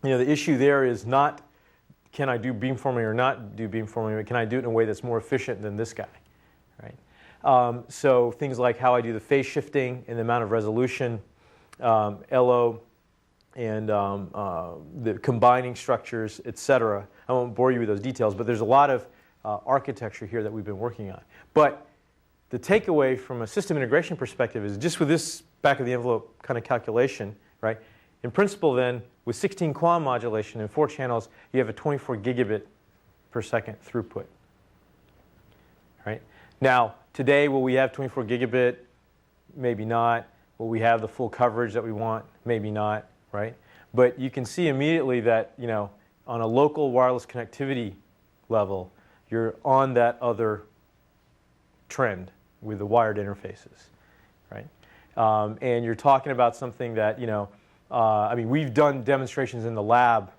the issue there is not can I do beamforming or not do beamforming, but can I do it in a way that's more efficient than this guy? Right? So things like how I do the phase shifting and the amount of resolution, LO, and the combining structures, etc. I won't bore you with those details, but there's a lot of architecture here that we've been working on. But the takeaway from a system integration perspective is just with this back of the envelope kind of calculation, right? In principle then, with 16 QAM modulation and 4 channels, you have a 24 gigabit per second throughput. Right? Now, today, will we have 24 gigabit? Maybe not. Will we have the full coverage that we want? Maybe not. Right? But you can see immediately that, on a local wireless connectivity level, you're on that other trend with the wired interfaces. Right? And you're talking about something that, we've done demonstrations in the lab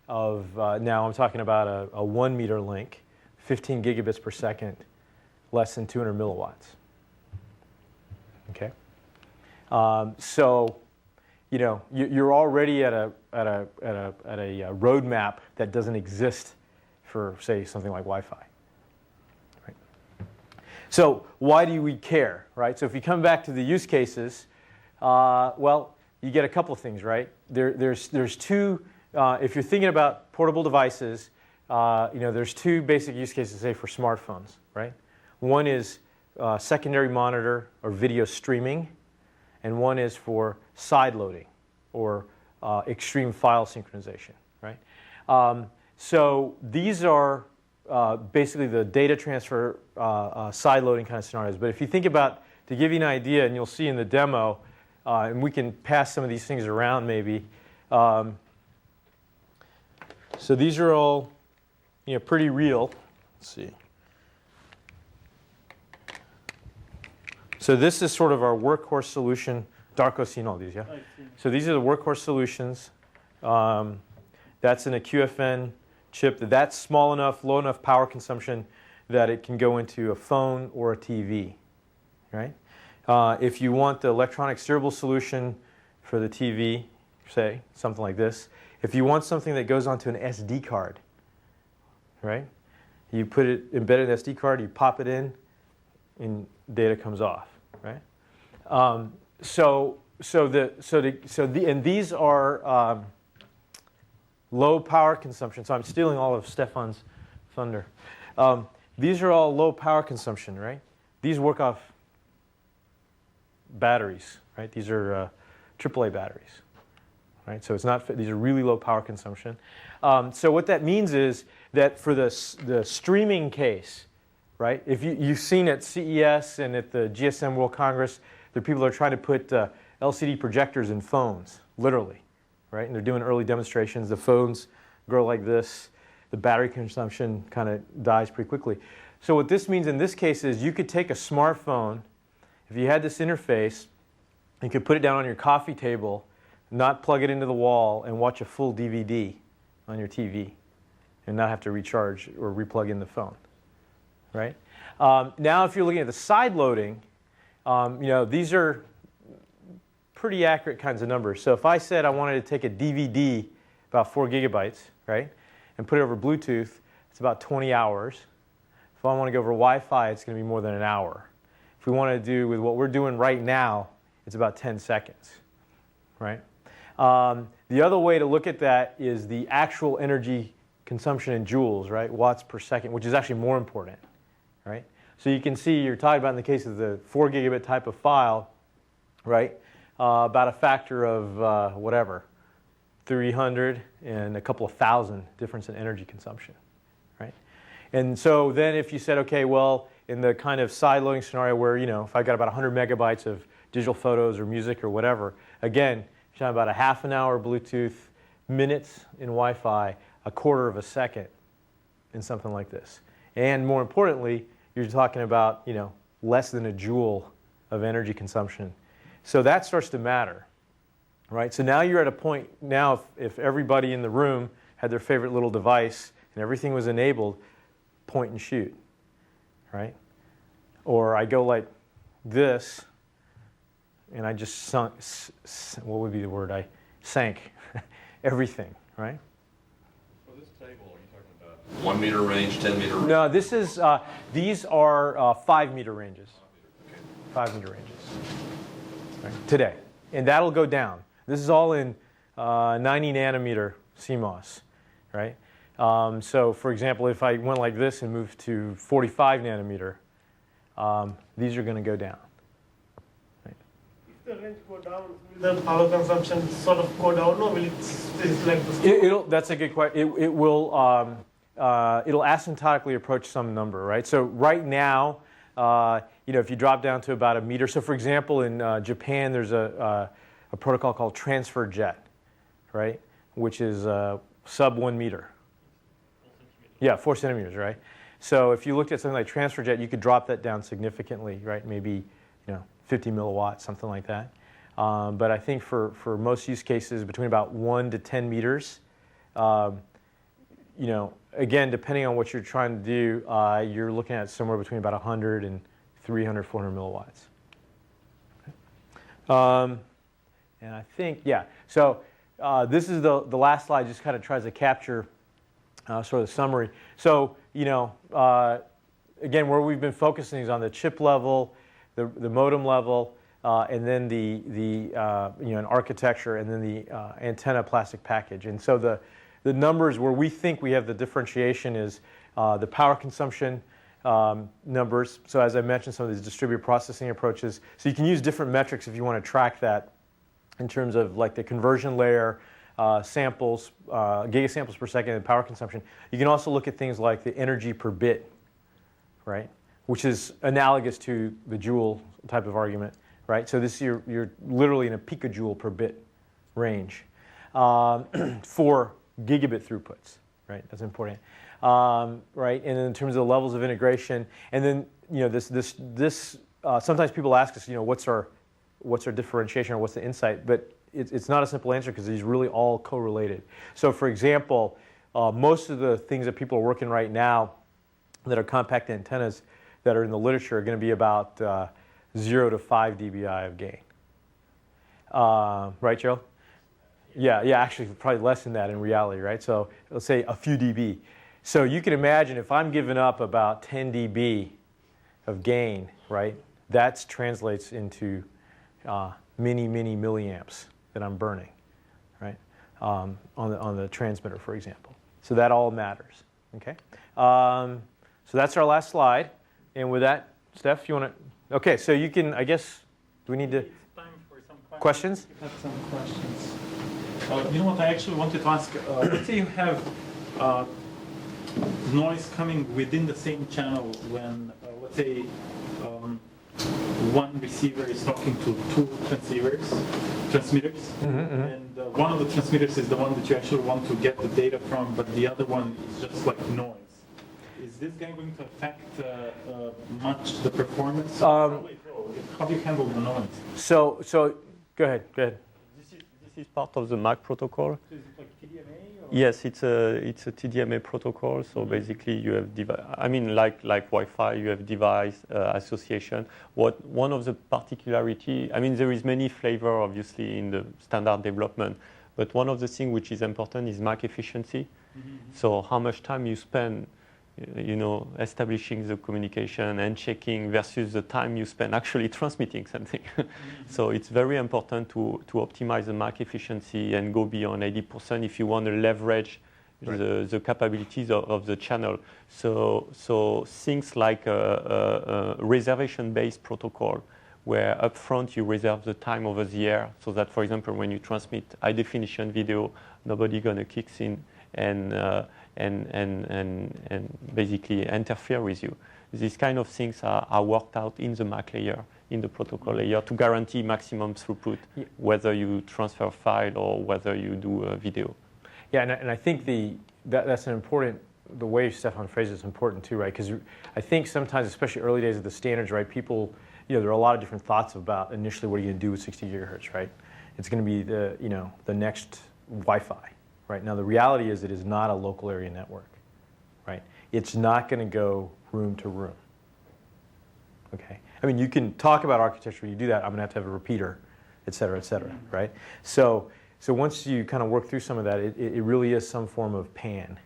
of, now I'm talking about a 1 meter link, 15 gigabits per second, less than 200 milliwatts. Okay? So, you're already at a roadmap that doesn't exist for, say, something like Wi-Fi. Right? So why do we care, right? So if you come back to the use cases, well, you get a couple of things, right? There's two, if you're thinking about portable devices, there's 2 basic use cases, say, for smartphones, right? One is secondary monitor or video streaming, and one is for side loading or extreme file synchronization, right? So these are basically the data transfer side loading kind of scenarios. But if you think about, to give you an idea, and you'll see in the demo, and we can pass some of these things around maybe. So these are all pretty real. Let's see. So this is sort of our workhorse solution. Darko's seen all these, yeah? So these are the workhorse solutions. That's in a QFN chip. That's small enough, low enough power consumption that it can go into a phone or a TV, right? If you want the electronic steerable solution for the TV, say, something like this. If you want something that goes onto an SD card, right? You put it embedded in an SD card, you pop it in, and data comes off, right? And these are low power consumption. So I'm stealing all of Stefan's thunder. These are all low power consumption, right? These work off batteries, right? These are AAA batteries, right? So it's not. These are really low power consumption. So what that means is that for the streaming case, right? If you've seen at CES and at the GSM World Congress, there are people that are trying to put LCD projectors in phones, literally, right? And they're doing early demonstrations. The phones grow like this. The battery consumption kind of dies pretty quickly. So what this means in this case is you could take a smartphone, if you had this interface, you could put it down on your coffee table, not plug it into the wall, and watch a full DVD on your TV, and not have to recharge or replug in the phone. Right? Now, if you're looking at the side loading, these are pretty accurate kinds of numbers. So if I said I wanted to take a DVD, about 4 gigabytes, right, and put it over Bluetooth, it's about 20 hours. If I want to go over Wi-Fi, it's going to be more than an hour. If we want to do with what we're doing right now, it's about 10 seconds, right? The other way to look at that is the actual energy consumption in joules, right? Watts per second, which is actually more important, right? So you can see you're talking about in the case of the 4 gigabit type of file, right? About a factor of whatever, 300 and a couple of thousand difference in energy consumption, right? And so then if you said, okay, well, in the kind of side loading scenario where, you know, if I got about 100 megabytes of digital photos or music or whatever, again, you're talking about a half an hour Bluetooth, minutes in Wi-Fi, a quarter of a second in something like this. And more importantly, you're talking about, you know, less than a joule of energy consumption. So that starts to matter, right? So now you're at a point, now if everybody in the room had their favorite little device and everything was enabled, point and shoot, right? Or I go like this, and I just sunk, what would be the word? I sank everything, right? For this table, are you talking about 1 meter range, 10 meter range? No, this is, these are 5 meter ranges. 5 meter ranges, right, today. And that'll go down. This is all in 90 nanometer CMOS, right? So for example, if I went like this and moved to 45 nanometer, these are going to go down. Right? If the range go down, will the power consumption sort of go down, or will it stay like this? That's a good question. It will it'll asymptotically approach some number, right? So right now, you know, if you drop down to about a meter. So for example, in Japan, there's a protocol called transfer jet, right? Which is sub 1 meter. Yeah, 4 centimeters, right? So if you looked at something like transfer jet, you could drop that down significantly, right? Maybe, you know, 50 milliwatts, something like that. But I think for most use cases, between about 1 to 10 meters, you know, again, depending on what you're trying to do, you're looking at somewhere between about 100 and 300, 400 milliwatts. Okay. And I think, yeah. So this is the last slide, just kind of tries to capture sort of the summary. So, you know, again, where we've been focusing is on the chip level, the modem level, and then the you know, an architecture, and then the antenna plastic package. And so the numbers where we think we have the differentiation is the power consumption numbers. So as I mentioned, some of these distributed processing approaches. So you can use different metrics if you want to track that in terms of like the conversion layer, samples, gigasamples per second, and power consumption. You can also look at things like the energy per bit, right? Which is analogous to the joule type of argument, right? So this you're literally in a picojoule per bit range for gigabit throughputs, right? That's important, right? And in terms of the levels of integration, and then you know this sometimes people ask us, you know, what's our differentiation or what's the insight? But it's not a simple answer because these really all correlated. So for example, most of the things that people are working right now that are compact antennas that are in the literature are going to be about 0 to 5 dBi of gain. Right, Gerald? Yeah, actually probably less than that in reality, right? So let's say a few dB. So you can imagine if I'm giving up about 10 dB of gain, right? That translates into many milliamps that I'm burning, right? On the transmitter, for example. So that all matters, okay? So that's our last slide. And with that, Steph, you want to? Okay, so you can, I guess, do we need to? It's time for some questions. Questions? We have some questions. You know what, I actually wanted to ask, let's say you have noise coming within the same channel when, let's say, one receiver is talking to 2 transmitters, and one of the transmitters is the one that you actually want to get the data from, but the other one is just like noise. Is this guy going to affect much the performance? How do you handle the noise? So go ahead. This is part of the MAC protocol. So is it like TDMA? Or? Yes, it's a TDMA protocol. So basically, you have like Wi-Fi, you have device association. One of the particularity, there is many flavor obviously in the standard development, but one of the things which is important is MAC efficiency. Mm-hmm. So how much time you spend, establishing the communication and checking versus the time you spend actually transmitting something. So it's very important to optimize the MAC efficiency and go beyond 80% if you want to leverage the capabilities of the channel. So things like a reservation-based protocol, where upfront you reserve the time over the air, so that, for example, when you transmit high-definition video, nobody gonna kick in and basically interfere with you. These kind of things are worked out in the MAC layer, in the protocol layer, to guarantee maximum throughput, whether you transfer file or whether you do a video. Yeah, and I think that's an important, the way Stefan phrased it is important too, right? Because I think sometimes, especially early days of the standards, right, people, there are a lot of different thoughts about initially what are you going to do with 60 gigahertz, right? It's going to be the next Wi-Fi, right? Now the reality is it is not a local area network, right? It's not going to go room to room, okay? I mean, you can talk about architecture when you do that. I'm going to have a repeater, et cetera, right? So once you kind of work through some of that, it really is some form of PAN,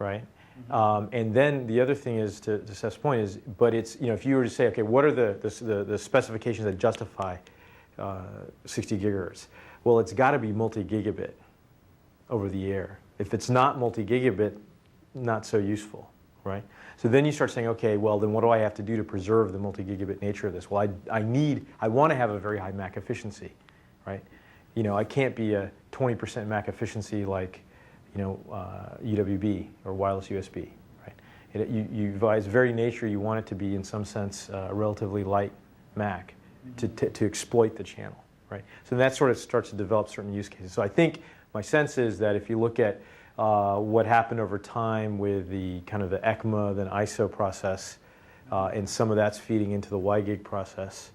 right? And then the other thing is, to Steph's point, is, but it's, if you were to say, okay, what are the specifications that justify 60 gigahertz? Well, it's got to be multi-gigabit over the air. If it's not multi-gigabit, not so useful, right? So then you start saying, okay, well, then what do I have to do to preserve the multi-gigabit nature of this? Well, I want to have a very high MAC efficiency, right? I can't be a 20% MAC efficiency like, UWB or wireless USB, right? By its very nature, you want it to be, in some sense, a relatively light MAC to exploit the channel, right? So that sort of starts to develop certain use cases. So I think my sense is that if you look at what happened over time with the kind of the ECMA, then ISO process, and some of that's feeding into the WiGig process,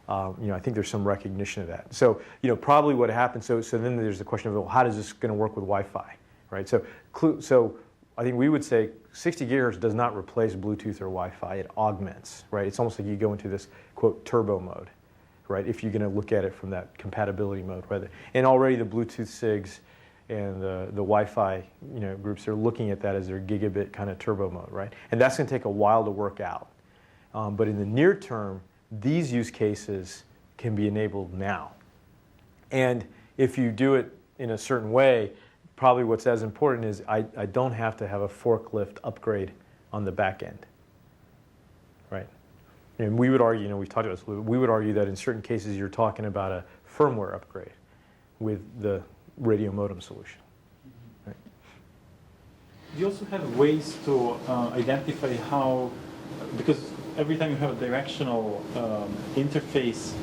I think there's some recognition of that. So, probably what happens, so then there's the question of, well, how is this going to work with Wi-Fi, right? So I think we would say 60 gigahertz does not replace Bluetooth or Wi-Fi, it augments, right? It's almost like you go into this, quote, turbo mode, right? If you're going to look at it from that compatibility mode, right? And already the Bluetooth SIGs and the Wi-Fi, groups are looking at that as their gigabit kind of turbo mode, right? And that's going to take a while to work out. But in the near term, these use cases can be enabled now. And if you do it in a certain way, probably what's as important is I don't have to have a forklift upgrade on the back end, right? And we would argue, we've talked about this, we would argue that in certain cases you're talking about a firmware upgrade with the radio modem solution. Right? Do you also have ways to identify how, because every time you have a directional interface,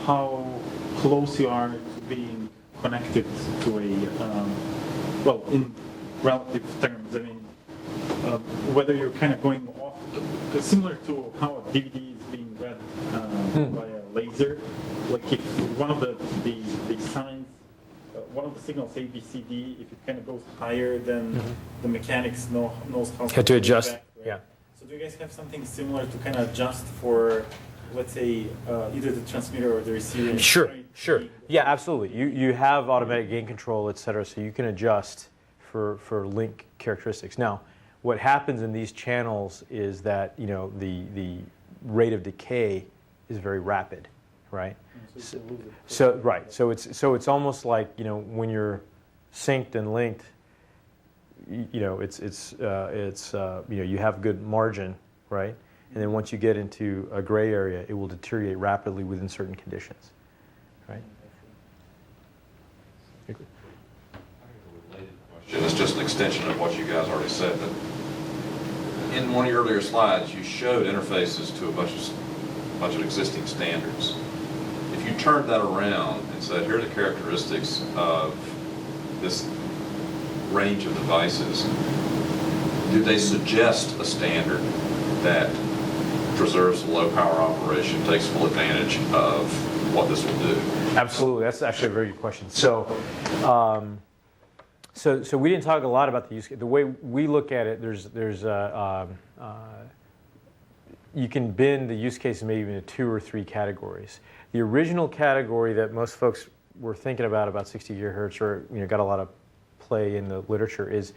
how close you are to being connected to a, well, in relative terms, I mean, whether you're kind of going off, similar to how a DVD is being read by a laser, like if one of the signs, one of the signals A, B, C, D, if it kind of goes higher, then the mechanics knows how to adjust. Back, right? Yeah. So do you guys have something similar to kind of adjust for, let's say, either the transmitter or the receiver? Sure. Yeah, absolutely. You have automatic gain control, et cetera, so you can adjust for link characteristics. Now, what happens in these channels is that the rate of decay is very rapid, right? So it's almost like when you're synced and linked, you have good margin, right? And then once you get into a gray area, it will deteriorate rapidly within certain conditions, right? It's just an extension of what you guys already said. That in one of your earlier slides, you showed interfaces to a bunch of existing standards. If you turned that around and said, here are the characteristics of this range of devices, do they suggest a standard that preserves the low power operation, takes full advantage of what this will do? Absolutely, that's actually a very good question. So we didn't talk a lot about the use case. The way we look at it, you can bin the use cases maybe into 2 or 3 categories. The original category that most folks were thinking about 60 gigahertz, or got a lot of play in the literature, is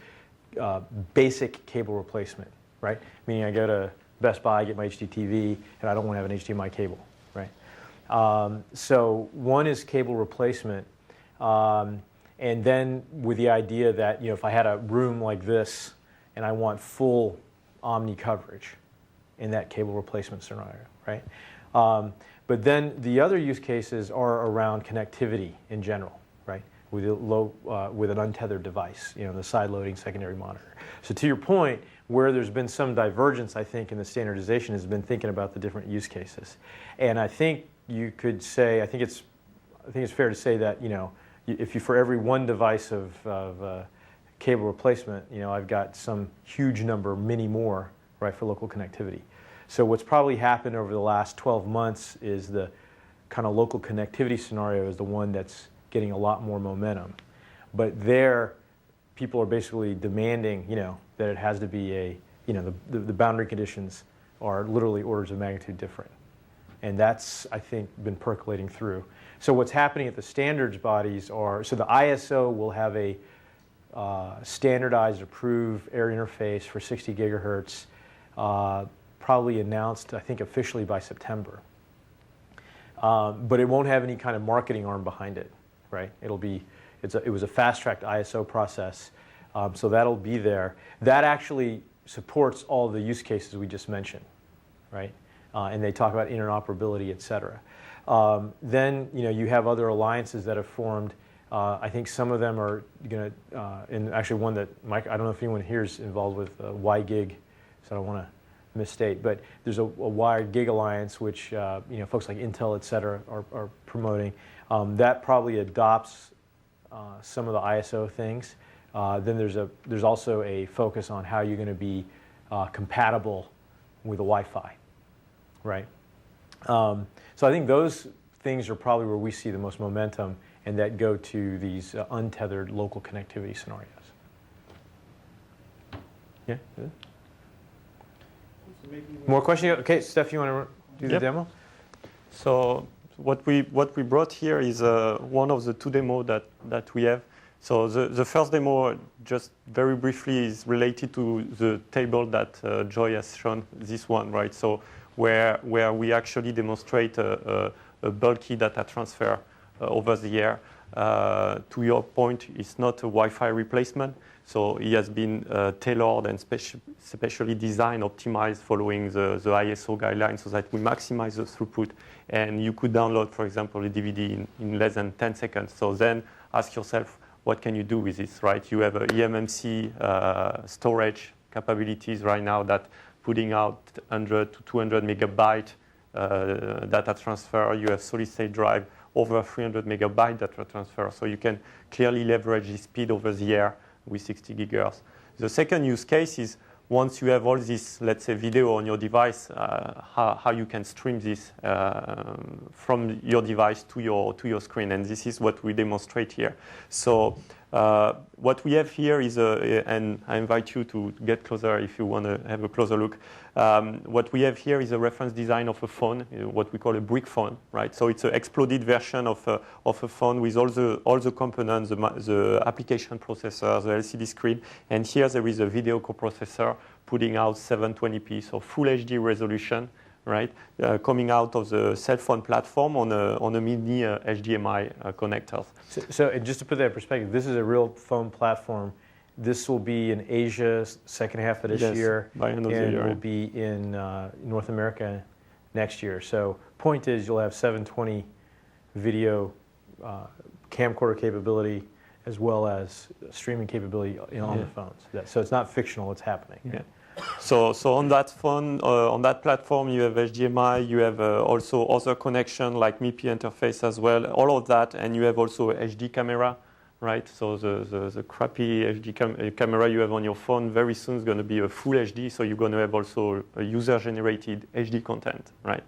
basic cable replacement, right? Meaning I go to Best Buy, get my HDTV, and I don't want to have an HDMI cable, right? So one is cable replacement. And then with the idea that, if I had a room like this and I want full omni coverage in that cable replacement scenario, right? But then the other use cases are around connectivity in general, right? With with an untethered device, the side-loading secondary monitor. So to your point, where there's been some divergence, I think, in the standardization has been thinking about the different use cases. And I think you could say, I think it's fair to say that, if you, for every one device of cable replacement, I've got some huge number, many more, right, for local connectivity. So what's probably happened over the last 12 months is the kind of local connectivity scenario is the one that's getting a lot more momentum. But there, people are basically demanding, that it has to be the boundary conditions are literally orders of magnitude different. And that's, I think, been percolating through. So what's happening at the standards bodies are, so the ISO will have a standardized approved air interface for 60 gigahertz, probably announced, I think, officially by September. But it won't have any kind of marketing arm behind it, right? It was a fast-tracked ISO process, so that'll be there. That actually supports all the use cases we just mentioned, right? And they talk about interoperability, et cetera. Then you have other alliances that have formed. I think some of them are going to, and actually one that Mike, I don't know if anyone here is involved with WiGig, so I don't want to misstate, but there's a wide gig alliance which folks like Intel, et cetera, are promoting. That probably adopts some of the ISO things. Then there's also a focus on how you're going to be compatible with the Wi-Fi, right? So I think those things are probably where we see the most momentum, and that go to these untethered local connectivity scenarios. Yeah. More questions? Okay, Steph, you want to do the demo? So what we brought here is one of the two demos that we have. So the first demo, just very briefly, is related to the table that Joy has shown, this one, right? So where we actually demonstrate a bulky data transfer over the air. To your point, it's not a Wi-Fi replacement. So it has been tailored and specially designed, optimized following the ISO guidelines so that we maximize the throughput. And you could download, for example, a DVD in less than 10 seconds. So then ask yourself, what can you do with this, right? You have a eMMC storage capabilities right now that putting out 100 to 200 megabyte data transfer. You have solid state drive over 300 megabyte data transfer. So you can clearly leverage the speed over the air with 60 gigahertz. The second use case is once you have all this, let's say, video on your device, how you can stream this from your device to your screen. And this is what we demonstrate here. So what we have here is, and I invite you to get closer if you want to have a closer look. What we have here is a reference design of a phone, what we call a brick phone, right? So it's an exploded version of a phone with all the components, the application processor, the LCD screen, and here there is a video coprocessor putting out 720p, so full HD resolution, right? Coming out of the cell phone platform on a mini HDMI connectors. So and just to put that in perspective, this is a real phone platform. This will be in Asia second half of this year, by end of the year, will be in North America next year. So point is you'll have 720 video camcorder capability as well as streaming capability on the phones. So it's not fictional, it's happening. Yeah. So on that phone, on that platform, you have HDMI, you have also other connection like MIPI interface as well, all of that, and you have also a HD camera, right? So the crappy HD camera you have on your phone very soon is going to be a full HD, so you're going to have also a user-generated HD content, right?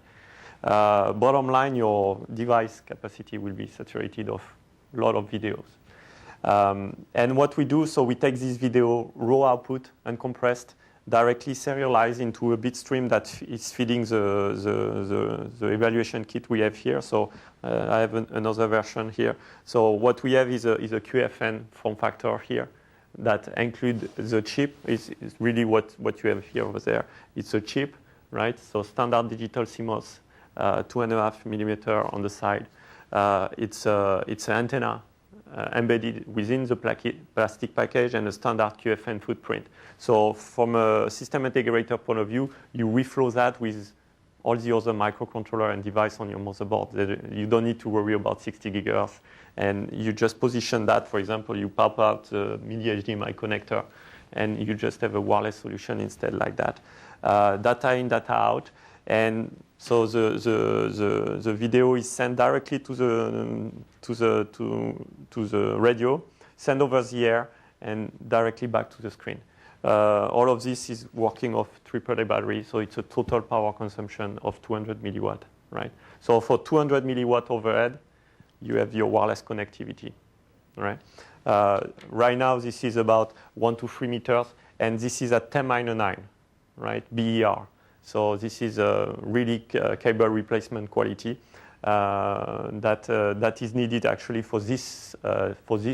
Bottom line, your device capacity will be saturated of a lot of videos. And what we do, so we take this video raw output, uncompressed, directly serialized into a bit stream that is feeding the evaluation kit we have here. So I have another version here. So what we have is a QFN form factor here that include the chip. Is really what you have here over there. It's a chip, right? So standard digital CMOS, 2.5 millimeter on the side. It's an antenna embedded within the plastic package and a standard QFN footprint. So from a system integrator point of view, you reflow that with all the other microcontroller and device on your motherboard. You don't need to worry about 60 GHz. And you just position that, for example, you pop out the mini HDMI connector, and you just have a wireless solution instead like that. Data in, data out. And so the video is sent directly to the radio, sent over the air, and directly back to the screen. All of this is working off AAA battery, so it's a total power consumption of 200 milliwatt, right? So for 200 milliwatt overhead, you have your wireless connectivity, right? Right now, this is about 1 to 3 meters, and this is at 10⁻⁹, right? BER. So this is a really cable replacement quality that is needed actually for this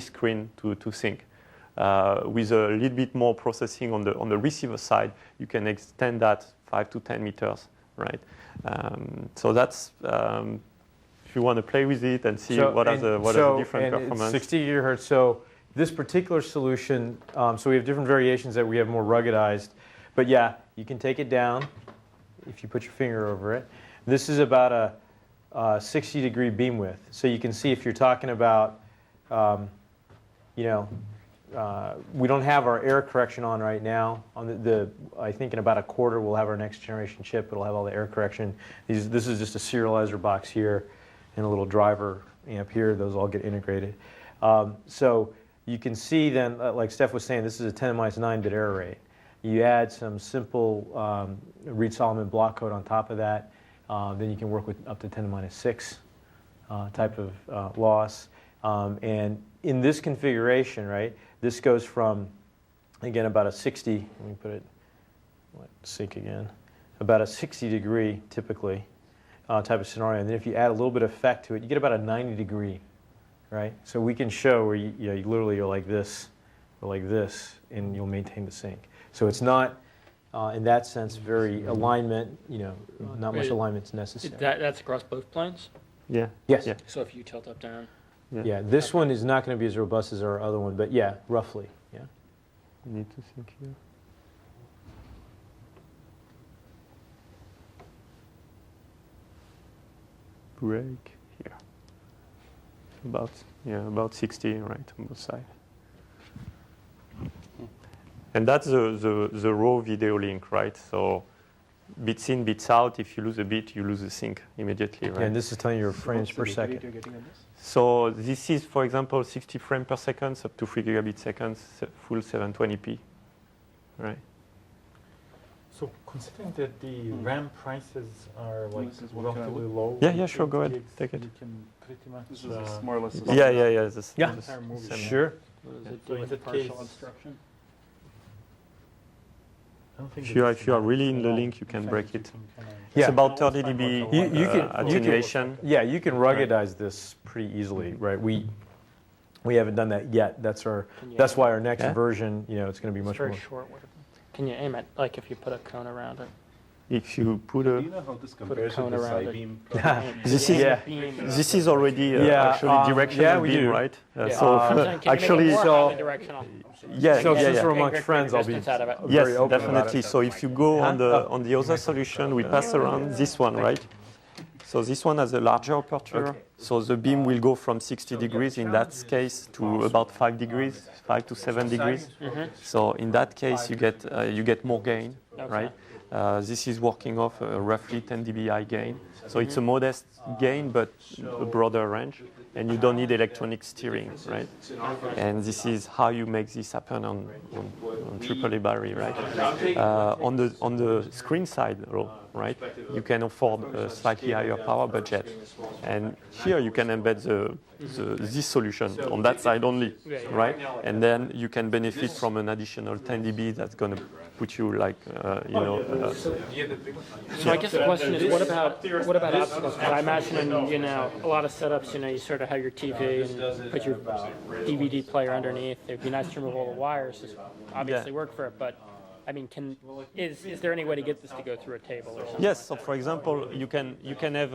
screen to sync. With a little bit more processing on the receiver side, you can extend that 5 to 10 meters, right? So that's if you want to play with it and see what are the different performance. 60 gigahertz. So this particular solution, so we have different variations that we have more ruggedized, but yeah, you can take it down if you put your finger over it. This is about a 60-degree beam width. So you can see if you're talking about, we don't have our error correction on right now. On I think in about a quarter we'll have our next generation chip. It'll have all the error correction. This is just a serializer box here and a little driver amp here. Those all get integrated. So you can see then, like Steph was saying, this is a 10⁻⁹ error rate. You add some simple Reed-Solomon block code on top of that. Then you can work with up to 10⁻⁶ type of loss. And in this configuration, right, this goes from, again, about a 60, let me put it, sync again, about a 60-degree, typically, type of scenario. And then if you add a little bit of effect to it, you get about a 90-degree, right? So we can show where you literally are like this, or like this, and you'll maintain the sync. So it's not, in that sense, very alignment, not much alignment is necessary. That's across both planes? Yeah. Yes. Yeah. So if you tilt up, down? Yeah, this one is not going to be as robust as our other one, but yeah, roughly, yeah. You need to think here. Break here. About 60, right, on both sides. And that's the raw video link, right? So bits in, bits out. If you lose a bit, you lose the sync immediately, right? Yeah, and this is telling you your frames per second. So this is, for example, 60 frames per second, up to 3 gigabit seconds, full 720p, right? So considering that the RAM prices are like relatively low. Yeah, sure, go ahead, take it. You can pretty much. This is more or less. Yeah. Sure. With a partial obstruction? If you are really in the link, you can break it. Yeah. It's about 30 dB attenuation. You can ruggedize this pretty easily, right? We haven't done that yet. That's why our next version, it's going to be much more. Very short. Can you aim it, like if you put a cone around it? If you put a... Do you know how this compares to the side beam? This is already actually directional beam, right? So actually, directional. Since we're amongst friends, I'll be yes, definitely. So if you go on the other solution, we pass around this one, right? So this one has a larger aperture. Okay. So the beam will go from 60 degrees in that case to about 5 degrees, 5 to 7 degrees. Mm-hmm. So in that case, you get more gain, right? This is working off a roughly 10 dBi gain. So it's a modest gain, but a broader range. And you don't need electronic steering, right? And this is how you make this happen on AAA battery, right? On the screen side, right? You can afford a slightly higher power budget, and here you can embed this solution on that side only, right? And then you can benefit from an additional 10 dB that's going to put you like, So I guess the question is, what about obstacles? I imagine in a lot of setups, you sort of have your TV and put your DVD player underneath. It'd be nice to remove all the wires. Just obviously work for it, but I mean, is there any way to get this to go through a table or something? Yes. So for example, you can have